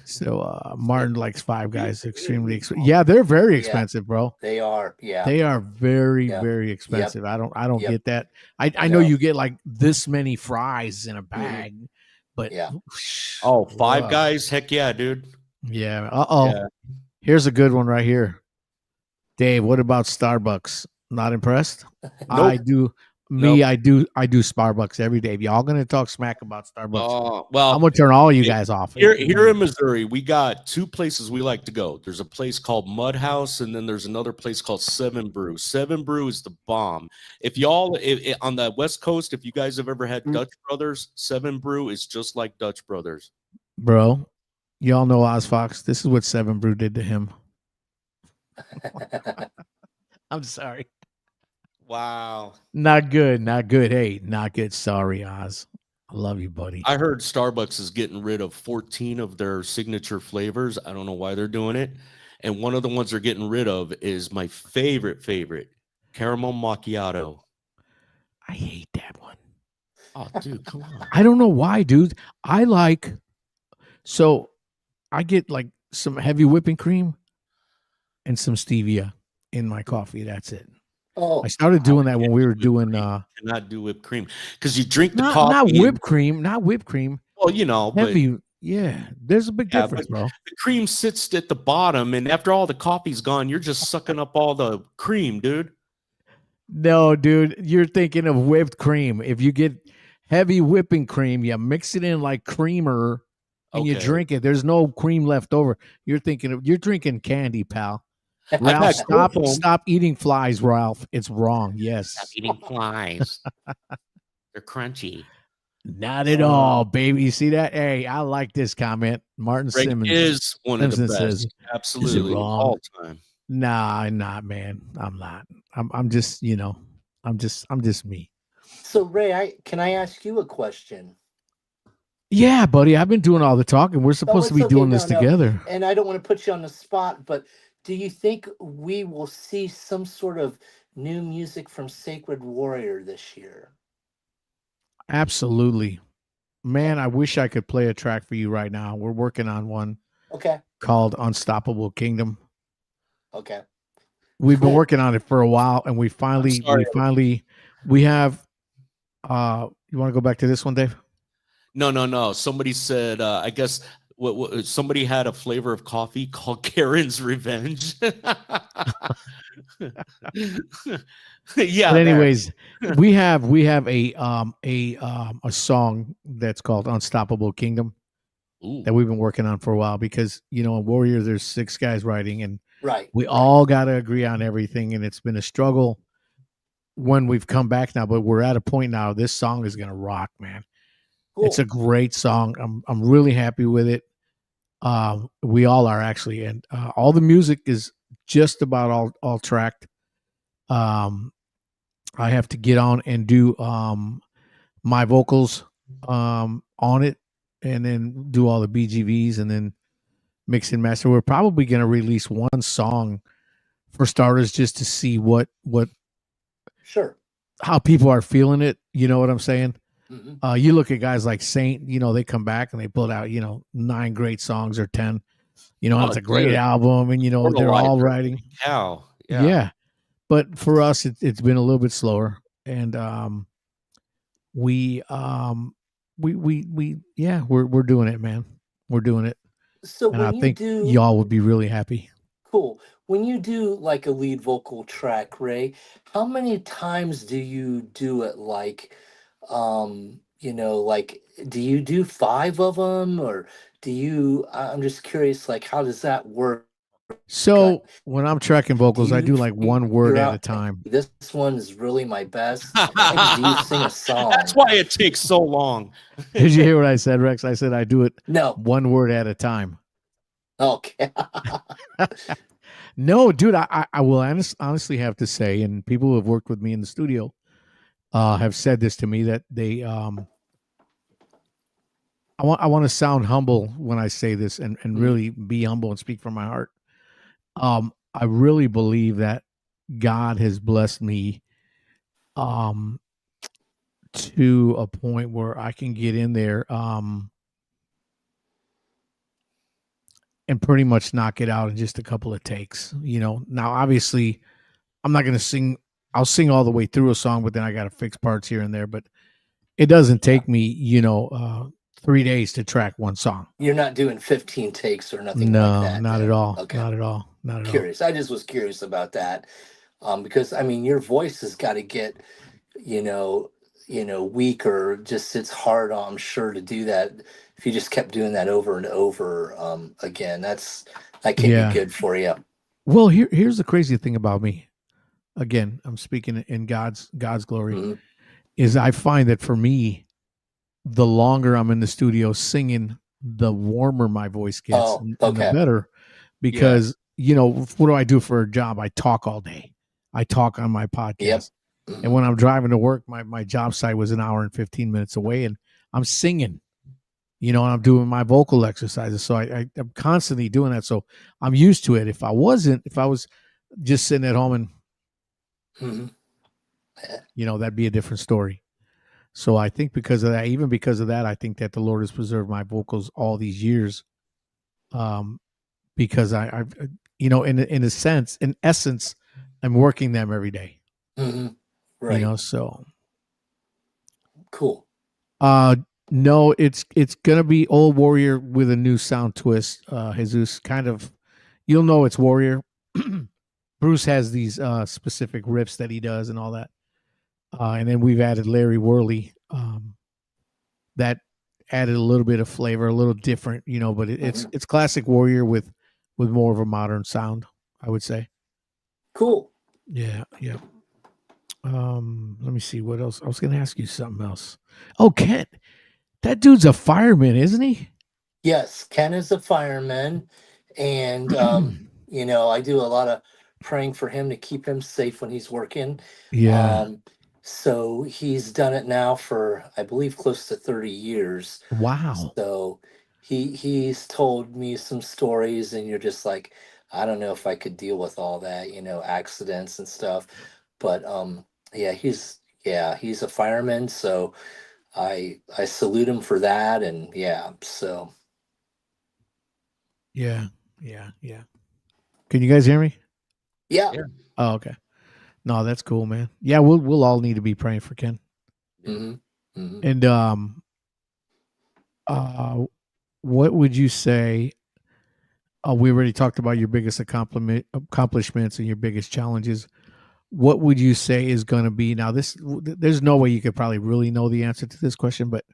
So Martin likes Five Guys extremely expensive. Yeah, they're very expensive, bro.
they are. Yeah,
They are very,
Yep.
very expensive. I don't
Yep.
get that. I know
No.
you get like this many fries in a bag, but
Yeah.
Oh, Five
Wow.
Guys? Heck yeah, dude.
Yeah. Uh-oh.
Yeah.
Here's a good one right here. Dave, what about Starbucks? Not impressed? I do.
Nope.
I do Starbucks every day. If y'all gonna talk smack about Starbucks,
Well,
I'm gonna turn all you guys off.
here in Missouri, we got two places we like to go. There's a place called Mud House, and then there's another place called Seven Brew. Seven Brew is the bomb. If y'all on the West Coast, if you guys have ever had Dutch Brothers, Seven Brew is just like Dutch Brothers.
Bro, y'all know Oz Fox. This is what Seven Brew did to him. I'm sorry.
Wow.
Not good. Not good. Hey, not good. Sorry, Oz. I love you, buddy.
I heard Starbucks is getting rid of 14 of their signature flavors. I don't know why they're doing it. And one of the ones they're getting rid of is my favorite caramel macchiato.
I hate that one.
Oh, dude, come on.
I don't know why, dude. I get like some heavy whipping cream and some stevia in my coffee. That's it.
Oh,
I started doing that when we were doing
Cannot do whipped cream because you drink the
not
coffee.
whipped cream, not whipped cream.
Well, you know, but
Heavy. Yeah, there's a big
Yeah,
difference, bro.
the cream sits at the bottom, and after all the coffee's gone, you're just sucking up all the cream, dude.
No, dude, you're thinking of whipped cream. If you get heavy whipping cream, you mix it in like creamer and you
Okay.
drink it. There's no cream left over. You're drinking candy, pal. Ralph,
had
stop
Cold Foam.
stop eating flies, Ralph. It's wrong. Yes.
Stop eating flies. They're crunchy.
Not at all, baby. You see that? Hey, I like this comment. Martin
Greg
Simmons
is one of the
Simpson
best.
says,
Absolutely.
wrong?
All time.
Nah, I'm not, man. I'm not. I'm just, I'm just me.
so Ray, can I ask you a question?
Yeah, buddy. I've been doing all the talking. We're supposed to
it's
be
okay.
doing this
No.
together.
And I don't want to put you on the spot, but do you think we will see some sort of new music from Sacred Warrior this year?
Absolutely. Man, I wish I could play a track for you right now. We're working on one
Okay.
called Unstoppable Kingdom.
Okay.
We've been
Cool.
working on it for a while, and we have you want to go back to this one, Dave?
No. Somebody said, I guess what somebody had a flavor of coffee called Karen's Revenge. Yeah.
But anyways, we have a song that's called Unstoppable Kingdom
Ooh.
that we've been working on for a while because in Warrior there's 6 guys writing and
Right.
we all got to agree on everything, and it's been a struggle when we've come back now, but we're at a point now. This song is gonna rock, man.
Cool.
It's a great song. I'm really happy with it. We all are actually, and all the music is just about all tracked. I have to get on and do my vocals on it, and then do all the BGVs, and then mix and master. We're probably going to release one song for starters, just to see what
Sure.
how people are feeling it. You know what I'm saying?
Mhm.
You look at guys like Saint. They come back and they put out 9 great songs or 10.
Oh,
it's a great
dude.
album, and
What a
they're all
library.
writing.
Cow. Yeah.
Yeah. But for us, it's been a little bit slower, and we yeah, we're doing it, man. We're doing it,
So
and I
when you
think
do,
y'all would be really happy.
cool. When you do like a lead vocal track, Ray, how many times do you do it? Like, like, do you do five of them, or do you? I'm just curious. Like, how does that work?
So when I'm tracking
Do
vocals, I
you
do like one word
figure
at a
out, hey,
time.
this one is really my best? Like, do you sing a
That's
song?
why it takes so long.
Did you hear what I said, Rex? I said I do it
No.
one word at a time.
Okay.
No, dude, I will honestly have to say, and people who have worked with me in the studio have said this to me, that they I want to sound humble when I say this, and really be humble and speak from my heart. I really believe that God has blessed me to a point where I can get in there and pretty much knock it out in just a couple of takes. Now obviously I'm not going to sing. I'll sing all the way through a song, but then I got to fix parts here and there. But it doesn't take me, 3 days to track one song.
You're not doing 15 takes or nothing like
No,
that,
not at
then.
all.
Okay.
Not at all. Not at all.
Curious. I just was curious about that. Because I mean, your voice has got to get, you know, weak, or just it's hard, I'm sure, to do that. If you just kept doing that over and over, again, that can't be
Yeah.
good for you.
Well, here's the crazy thing about me. Again, I'm speaking in God's glory.
Mhm.
Is I find that for me, the longer I'm in the studio singing, the warmer my voice gets,
Oh,
and the
okay.
better. Because what do I do for a job? I talk all day. I talk on my podcast.
Yep.
And when I'm driving to work, my job site was an hour and 15 minutes away, and I'm singing, and I'm doing my vocal exercises. So I'm constantly doing that. So I'm used to it. If I was just sitting at home and,
Mhm.
that'd be a different story. So I think because of that, even because of that, I think that the Lord has preserved my vocals all these years. Because I've, in a sense, in essence, I'm working them every day.
Mhm. Right.
So
Cool.
no, it's gonna be Old Warrior with a new sound twist. Jesus, kind of, you'll know it's Warrior. Bruce has these specific riffs that he does and all that, and then we've added Larry Worley. That added a little bit of flavor, a little different, but it's classic Warrior with more of a modern sound, I would say.
Cool.
Yeah. Let me see what else. I was going to ask you something else. Oh, Kent, that dude's a fireman, isn't he?
Yes, Ken is a fireman, and I do a lot of praying for him to keep him safe when he's working.
Yeah.
So he's done it now for, I believe, close to 30 years.
Wow.
So he's told me some stories, and you're just like, I don't know if I could deal with all that, accidents and stuff. But yeah, he's a fireman, so I salute him for that, and yeah, so.
Yeah. Can you guys hear me?
Yeah.
Oh, okay. No, that's cool, man. Yeah, we'll all need to be praying for Ken.
Mm-hmm. Mm-hmm.
And what would you say? We already talked about your biggest accomplishments and your biggest challenges. What would you say is going to be now? There's no way you could probably really know the answer to this question, but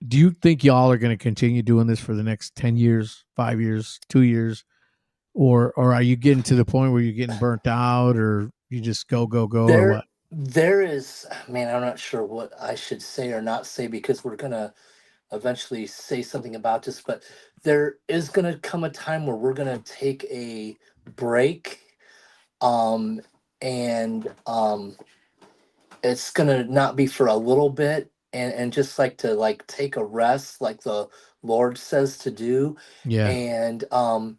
do you think y'all are going to continue doing this for the next 10 years, 5 years, 2 years, or are you getting to the point where you're getting burnt out, or you just go or what?
There is, man, I'm not sure what I should say or not say, because we're gonna eventually say something about this, but there is gonna come a time where we're gonna take a break, um, and it's gonna not be for a little bit, and just like to take a rest, like the Lord says to do,
Yeah.
and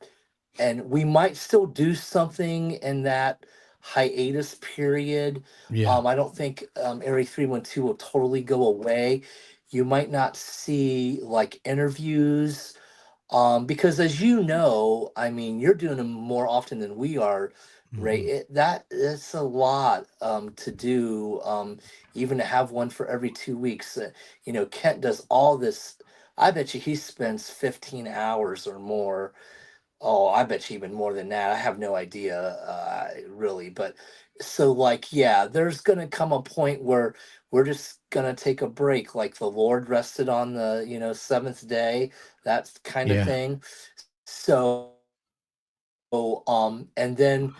we might still do something in that hiatus period.
Yeah.
I don't think Area 312 will totally go away. You might not see like interviews Because as you know, I mean, you're doing them more often than we are, Ray.
Mhm.
It's a lot to do. Even to have one for every 2 weeks. Kent does all this. I bet you he spends 15 hours or more. Oh, I bet you even more than that. I have no idea, really. But so, like, yeah, there's going to come a point where we're just going to take a break, like the Lord rested on the, seventh day, that kind of
Yeah.
thing. So, and then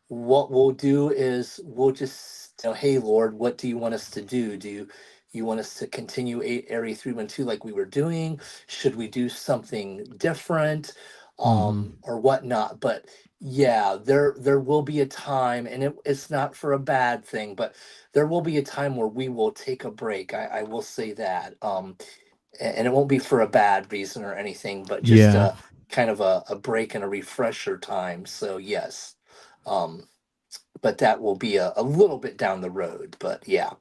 what we'll do is we'll just hey Lord, what do you want us to do? Do you want us to continue Area 312 like we were doing? Should we do something different,
Mhm.
or whatnot? But yeah, there will be a time, and it's not for a bad thing, but there will be a time where we will take a break. I will say that, and it won't be for a bad reason or anything, but just
Yeah.
a kind of a break and a refresher time. So yes. Um, but that will be a little bit down the road. But yeah.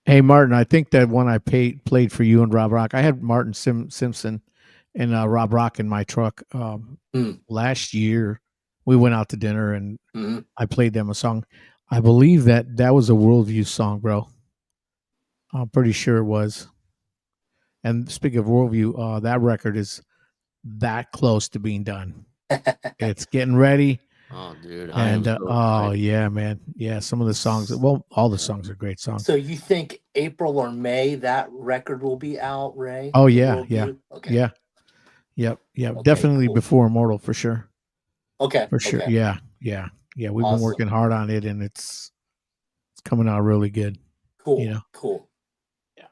Hey Martin, I think that one I played for you and Rob Rock. I had Martin Simpson and Rob Rock in my truck
Mm,
last year. We went out to dinner and
mhm.
I played them a song. I believe that was a Worldview song, bro. I'm pretty sure it was. And speaking of Worldview, that record is that close to being done. It's getting ready.
Oh, dude, I am
And
so
oh
excited.
yeah, man, yeah. Some of the songs, well, all the songs are great songs.
So you think April or May that record will be out, Ray?
Oh
The
yeah, yeah,
Worldview? Okay.
yeah, yep, yep.
Okay,
Definitely
cool.
before Immortal for sure,
Okay,
for sure.
okay.
Yeah, yeah, yeah. We've been
Awesome.
working hard on it, and it's coming out really good. You
Cool,
know,
cool. Yeah.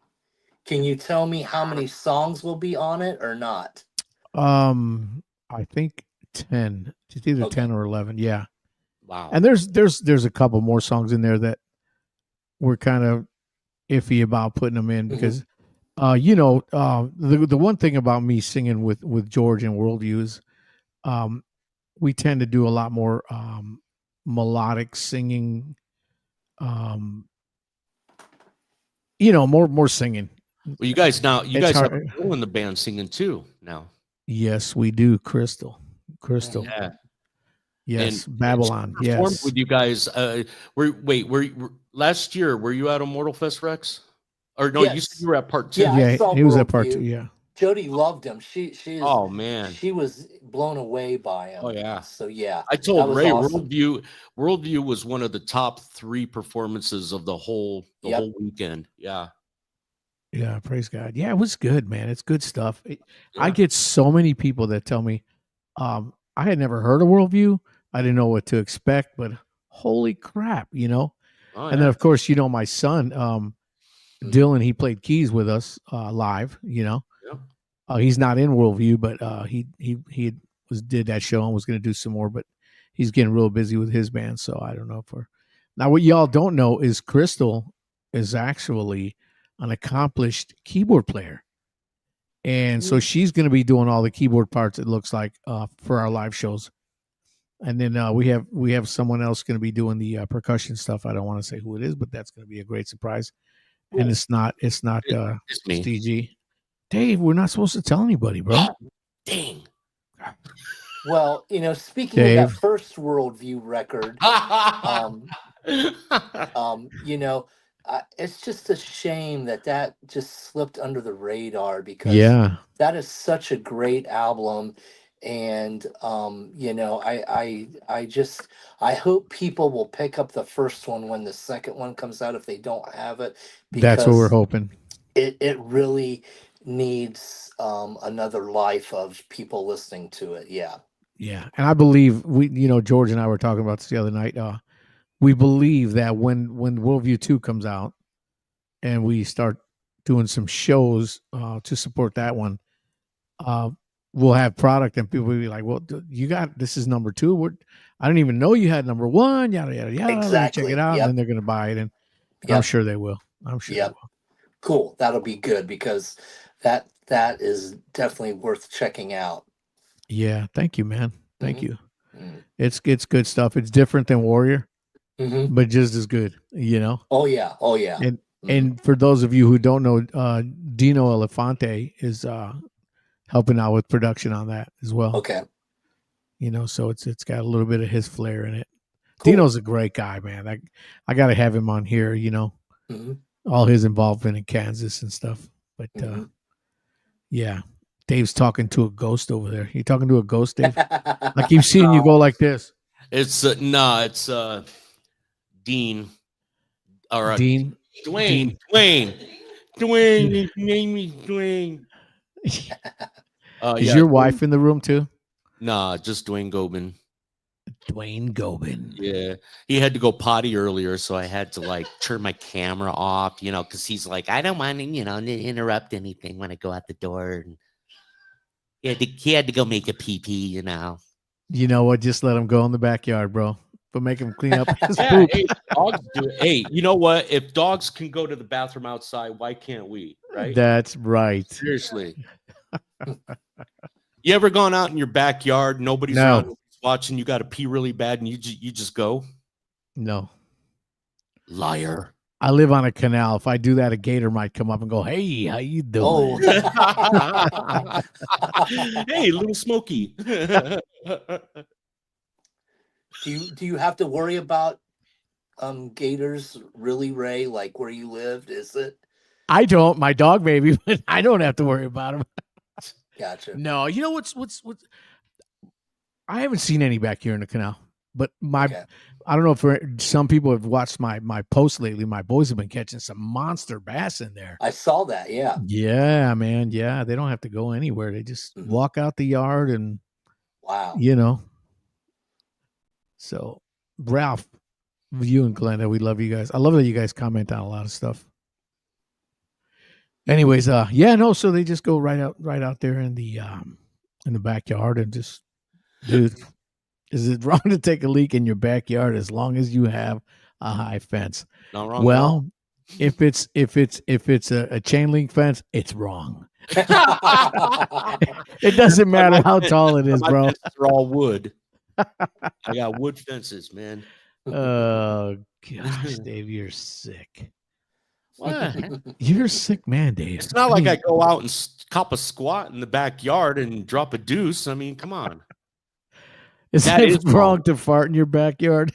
Can you tell me how many songs will be on it or not?
I think 10. It's either
Okay.
10 or 11. Yeah,
Wow.
and there's a couple more songs in there that we're kind of iffy about putting them in
Hmm.
because the one thing about me singing with George and Worldview is um we tend to do a lot more melodic singing, um more singing.
Well, you
It's
guys have
hard.
a girl in the band singing too now.
Yes, we do. Crystal.
Hmm.
Yeah, and
Yes,
she
Babylon.
performed
Yes.
with you guys. Last year? Were you at Immortal Fest Rex? Or no, you said you
Yes.
were at part
Yeah,
two.
I
Yeah,
saw
he was at part 2.
Worldview.
Yeah.
Jody loved him. She
Oh man.
she was blown away by
Oh
him.
yeah.
So yeah,
I
that
told
was
Ray
awesome.
Worldview was one of the top 3 performances of the
Yep.
whole weekend. Yeah.
Yeah, praise God. Yeah, it was good, man. It's good stuff. I
Yeah.
get so many people that tell me I had never heard of Worldview. I didn't know what to expect, but holy crap.
Oh
And then
yeah.
of course, my son
Mhm.
Dylan, he played keys with us live.
Yeah.
He's not in Worldview, but he did that show and was going to do some more, but he's getting real busy with his band, so I don't know if we're now. What y'all don't know is Crystal is actually an accomplished keyboard player, and so she's going to be doing all the keyboard parts. It looks like for our live shows, and then we have someone else going to be doing the percussion stuff. I don't want to say who it is, but that's going to be a great surprise. And
Cool.
it's not
It's me.
CG. Dave, we're not supposed to tell anybody, bro.
Dang.
Well, speaking of that
Dave.
first Worldview record, um, it's just a shame that just slipped under the radar because
Yeah,
that is such a great album. And I hope people will pick up the first one when the second one comes out if they don't have it,
that's what we're
because
hoping.
it really needs another life of people listening to it. Yeah.
Yeah, and I believe George and I were talking about this the other night. We believe that when Worldview 2 comes out and we start doing some shows to support that one, uh, we'll have product and people will be like, "Well, you got this is number 2. I didn't even know you had number 1. Yada yada yada. Let me check it
Exactly.
out." And then
Yep.
they're going to buy it, and I'm
Yep.
sure they will. I'm sure they
Yep.
will.
Cool. That'll be good because that is definitely worth checking out.
Yeah, thank you, man. Thank
Hmm.
you. It's good stuff. It's different than Warrior,
Hmm.
but just as good.
Oh yeah. Oh yeah.
And
Hmm.
and for those of you who don't know, Dino Elefante helping out with production on that as well.
Okay.
So it's got a little bit of his flair in it.
Cool.
Dino's a great guy, man. I got to have him on here.
Mm-hmm.
All his involvement in Kansas and stuff. But yeah, Dave's talking to a ghost over there. You talking to a ghost, Dave? I keep seeing you go like this.
It's Dean. All right,
Dean.
Dwayne. You name me Dwayne.
Is your wife in the room too?
Nah, just Dwayne Gobin.
Dwayne Gobin.
Yeah, he had to go potty earlier, so I had to turn my camera off, because he's like, I don't want to, interrupt anything when I go out the door. And he had to go make a pee.
You know what? Just let him go in the backyard, bro. But make him clean up his poop.
Hey, dogs do it. Hey, you know what? If dogs can go to the bathroom outside, why can't we? Right?
That's right.
Seriously. You ever gone out in your backyard? Nobody's around, watching. You got to pee really bad, and you just go.
No.
Liar.
I live on a canal. If I do that, a gator might come up and go, "Hey, how you doing?"
Oh. Hey, little Smokey.
Do you have to worry about gators, really, Ray? Like where you lived, is it?
I don't. My dog maybe, but I don't have to worry about him.
Gotcha.
No, you know what's I haven't seen any back here in the canal, but I don't know if some people have watched my posts lately. My boys have been catching some monster bass in there.
I saw that. Yeah.
Yeah, man. Yeah, they don't have to go anywhere. They just walk out the yard and
wow.
So, Ralph, you and Glenda, we love you guys. I love that you guys comment on a lot of stuff. Anyways, so they just go right out there in the backyard and just, dude, is it wrong to take a leak in your backyard as long as you have a high fence?
Not wrong.
Well, if it's a chain link fence, it's wrong. It doesn't matter how tall it is, bro.
They're all wood. I got wood fences, man.
Oh gosh, Dave, you're sick.
What?
You're a sick man, Dave.
It's not like I go out and cop a squat in the backyard and drop a deuce. I mean, come on.
Is it wrong to fart in your backyard?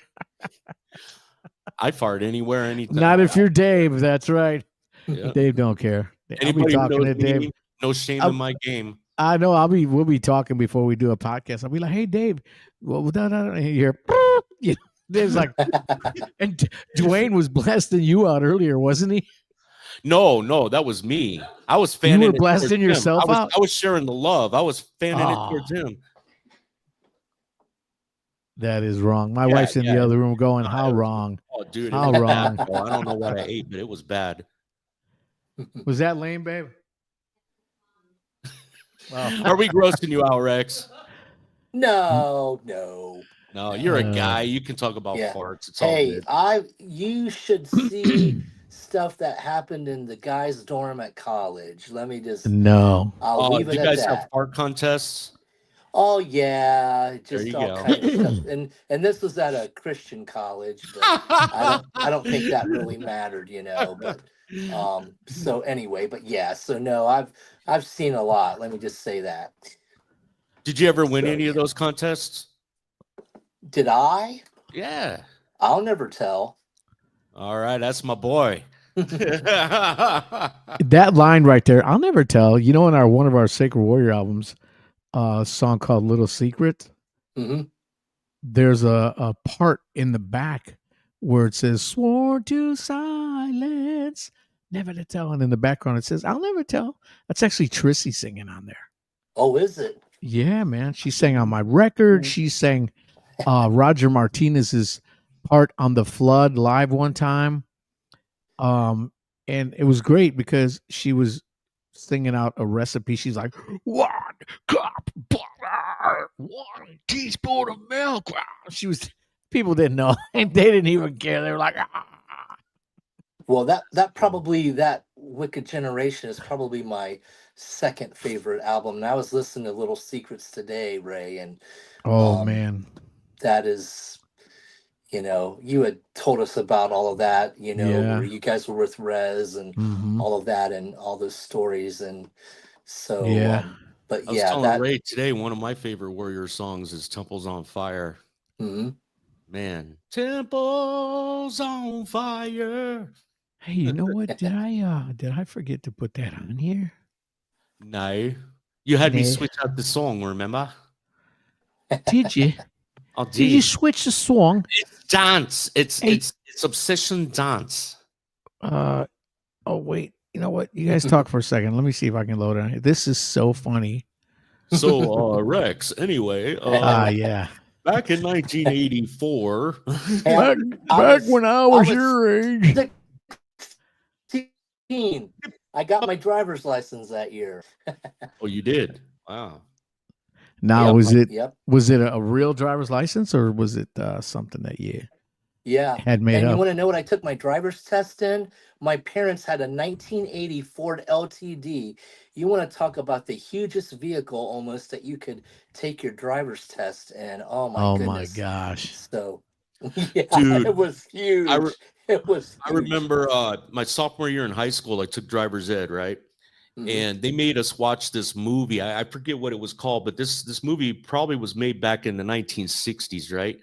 I fart anywhere, anytime.
Not if you're Dave. That's right.
Yeah.
Dave don't care.
Anybody
I'll be talking to Dave.
No shame in my game.
I know. We'll be talking before we do a podcast. I'll be like, "Hey, Dave, well, here." Dave's like, and Dwayne was blasting you out earlier, wasn't he?
No, that was me. I was fanning.
You were blasting yourself out.
I was sharing the love. I was fanning it towards him.
That is wrong. My wife's in the other room going, "How wrong?
Oh, dude,
how wrong?"
I don't know what I ate, but it was bad.
Was that lame, babe?
Wow.
Are we grossing you out, Rex?
No.
No, you're a guy. You can talk about farts. It's all good.
You should see stuff that happened in the guys' dorm at college. Let me just I'll leave it at that.
You guys have fart contests?
Oh yeah, just
you
all
go.
kinds of stuff. And this was at a Christian college, but I don't think that really mattered, But so anyway, but yeah, so no, I've seen a lot. Let me just say that.
Did you ever win any of those contests?
Did I?
Yeah.
I'll never tell.
All right, that's my boy.
That line right there, I'll never tell. In one of our Sacred Warrior albums, a song called Little Secret.
Mm-hmm.
There's a part in the back where it says "Sworn to silence, never to tell," and in the background it says "I'll never tell." That's actually Trissy singing on there.
Oh, is it?
Yeah, man. She sang on my record. She sang Roger Martinez's part on the Flood live one time. And it was great because she was singing out a recipe. She's like, 1 cup butter, 1 teaspoon of milk. People didn't know. They didn't even care. They were like, ah.
Well, that Wicked Generation is probably my second favorite album. And I was listening to Little Secrets today, Ray, and
man,
that is, you had told us about all of that, where you guys were with Rez and all of that and all those stories. And so, But
I was
yeah,
telling
that.
Ray today, one of my favorite Warrior songs is Temples on Fire.
Mhm.
Man, Temples on Fire.
Hey, you know what? Did I forget to put that on here?
No. You had me
Nay.
switch out the song, remember?
Did you?
I
Did you
did.
switch the song?
It's dance. It's
Hey.
it's obsession dance.
Oh wait. You know what? You guys talk for a second. Let me see if I can load it. This is so funny.
So Rex, anyway,
Yeah.
back in 1984.
Hey,
Back when I was your age.
16. I got my driver's license that year.
Oh, you did? Wow.
Now,
Yep.
was it a real driver's license or was it something that you
Yeah.
had made
And you
up?
want to know what I took my driver's test in? My parents had a 1980 Ford LTD. You want to talk about the hugest vehicle almost that you could take your driver's test in. Oh my goodness.
Gosh.
So yeah,
Dude,
it was huge. It was
I
huge.
remember my sophomore year in high school, I took driver's ed, right?
Mhm.
And they made us watch this movie. I forget what it was called, but this movie probably was made back in the 1960s, right?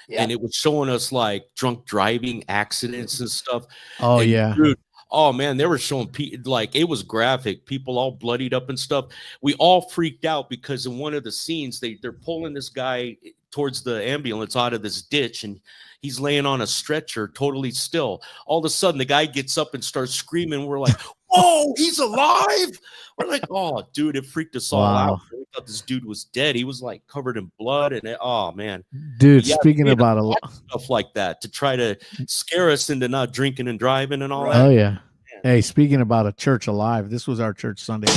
Yeah.
And it was showing us like drunk driving accidents and stuff.
Oh,
And
yeah.
dude, oh man, they were showing like it was graphic, people all bloodied up and stuff. We all freaked out because in one of the scenes they're pulling this guy towards the ambulance out of this ditch, and he's laying on a stretcher totally still. All of a sudden the guy gets up and starts screaming. We're like, whoa, he's alive. We're like, oh dude, it freaked us all out. We thought this dude was dead. He was like covered in blood, and oh man.
Dude,
Yeah,
speaking
they made us
about
watch stuff like that to try to scare us into not drinking and driving and all
Right.
that.
Oh yeah. Hey, speaking about a church alive, this was our church Sunday.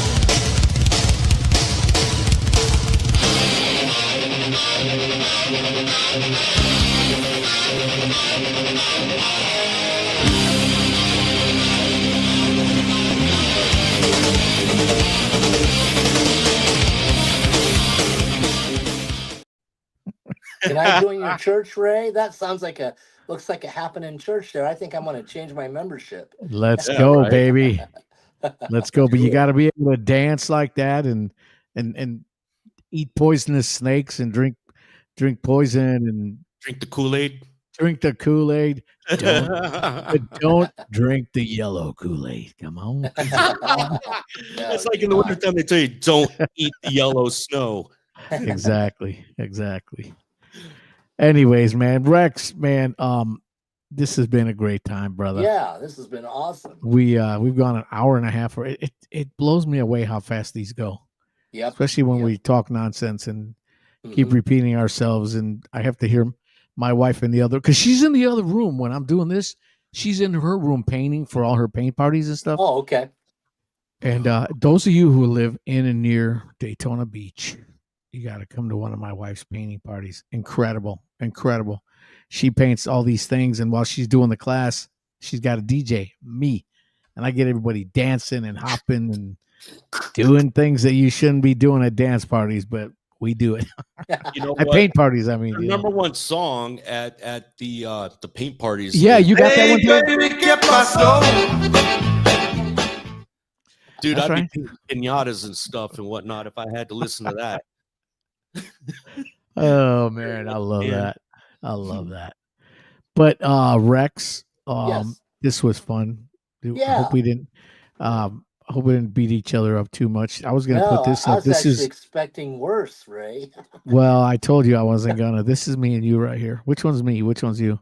Can I join your church, Ray? That sounds like looks like a happening church there. I think I'm going to change my membership.
Let's
Yeah,
go,
right.
baby. Let's go. But you got to be able to dance like that and eat poisonous snakes and drink poison and
Drink the Kool-Aid.
drink the Kool-Aid. Don't drink the yellow Kool-Aid. Come on.
That's like in the wintertime they tell you don't eat the yellow snow.
Exactly. Anyways, man, Rex, man, this has been a great time, brother.
Yeah, this has been awesome.
We've gone an hour and a half. It blows me away how fast these go.
Yep.
Especially when we talk nonsense and keep repeating ourselves. And I have to hear my wife in the other, because she's in the other room when I'm doing this. She's in her room painting for all her paint parties and stuff.
Oh, okay.
And those of you who live in and near Daytona Beach, you got to come to one of my wife's painting parties. Incredible. She paints all these things, and while she's doing the class, she's got a DJ, me, and I get everybody dancing and hopping and doing things that you shouldn't be doing at dance parties, but we do it.
You know
At
what?
paint parties, I mean.
Their number one song at the paint parties.
Yeah, you got that one too?
Dude,
That's
I'd
right.
be painting pinatas and stuff and whatnot if I had to listen to that.
Oh man, I love that. But Rex,
Yes.
this was fun. I
Yeah.
hope we didn't beat each other up too much. I was gonna
No,
put this
I
up.
was
This
actually
is
expecting worse, Ray.
well, I told you I wasn't gonna. This is me and you right here. Which one's me? Which one's you?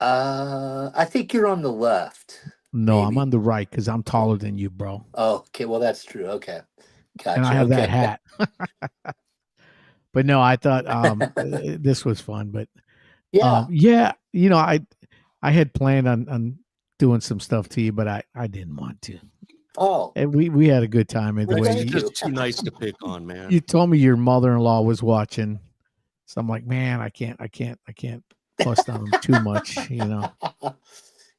I think you're on the left.
No, I'm
Maybe.
on the right because I'm taller than you, bro.
Oh, okay. Well, that's true. Okay. Gotcha.
And I have
okay.
that hat. But no, I thought this was fun. But
Yeah.
yeah, you know, I had planned on doing some stuff to you, but I didn't want to.
Oh.
And we had a good time either
Well,
way.
thank
It's
you.
just too nice to pick on, man.
You told me your mother-in-law was watching, so I'm like, man, I can't bust on him too much, you know.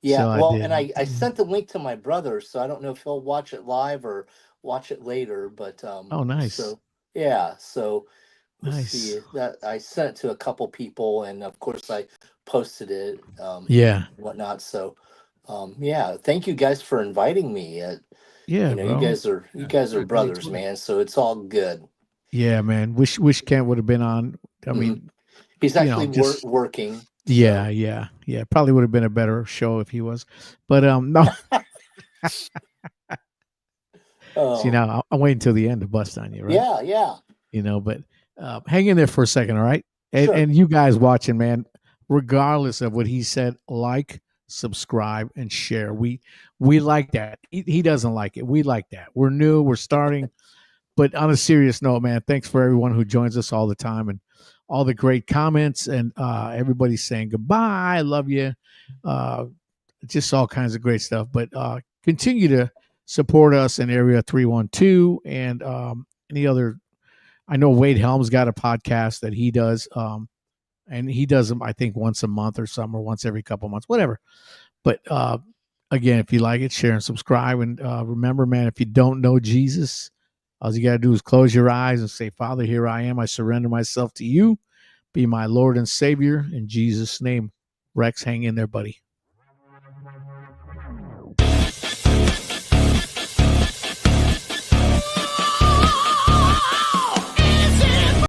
Yeah.
So I
Well,
did.
and I sent the link to my brother, so I don't know if he'll watch it live or watch it later. But
Oh, nice.
So yeah. So we'll
Nice.
see. That I sent it to a couple people, and of course I posted it.
Yeah.
And whatnot. So yeah. Thank you guys for inviting me.
Yeah,
You know, you
bro.
guys are brothers,
totally.
man. So it's all good.
Yeah, man. Wish Kent would have been on. I mean,
He's
you
actually
know, just
working.
yeah,
So.
yeah. Probably would have been a better show if he was. But no. See, now I'm waiting until the end to bust on you, right?
Yeah.
You know, but hang in there for a second, all right?
Sure.
And you guys watching, man, regardless of what he said, like, subscribe, and share. We like that. He doesn't like it. We like that. We're new. We're starting. But on a serious note, man, thanks for everyone who joins us all the time and all the great comments and everybody saying goodbye. I love you. Just all kinds of great stuff. But continue to support us in Area 312 and any other. I know Wade Helms got a podcast that he does, and he does them, I think, once a month or something, or once every couple months, whatever. But again, if you like it, share and subscribe. And remember, man, if you don't know Jesus, all you got to do is close your eyes and say, Father, here I am. I surrender myself to you. Be my Lord and Savior in Jesus' name. Rex, hang in there, buddy.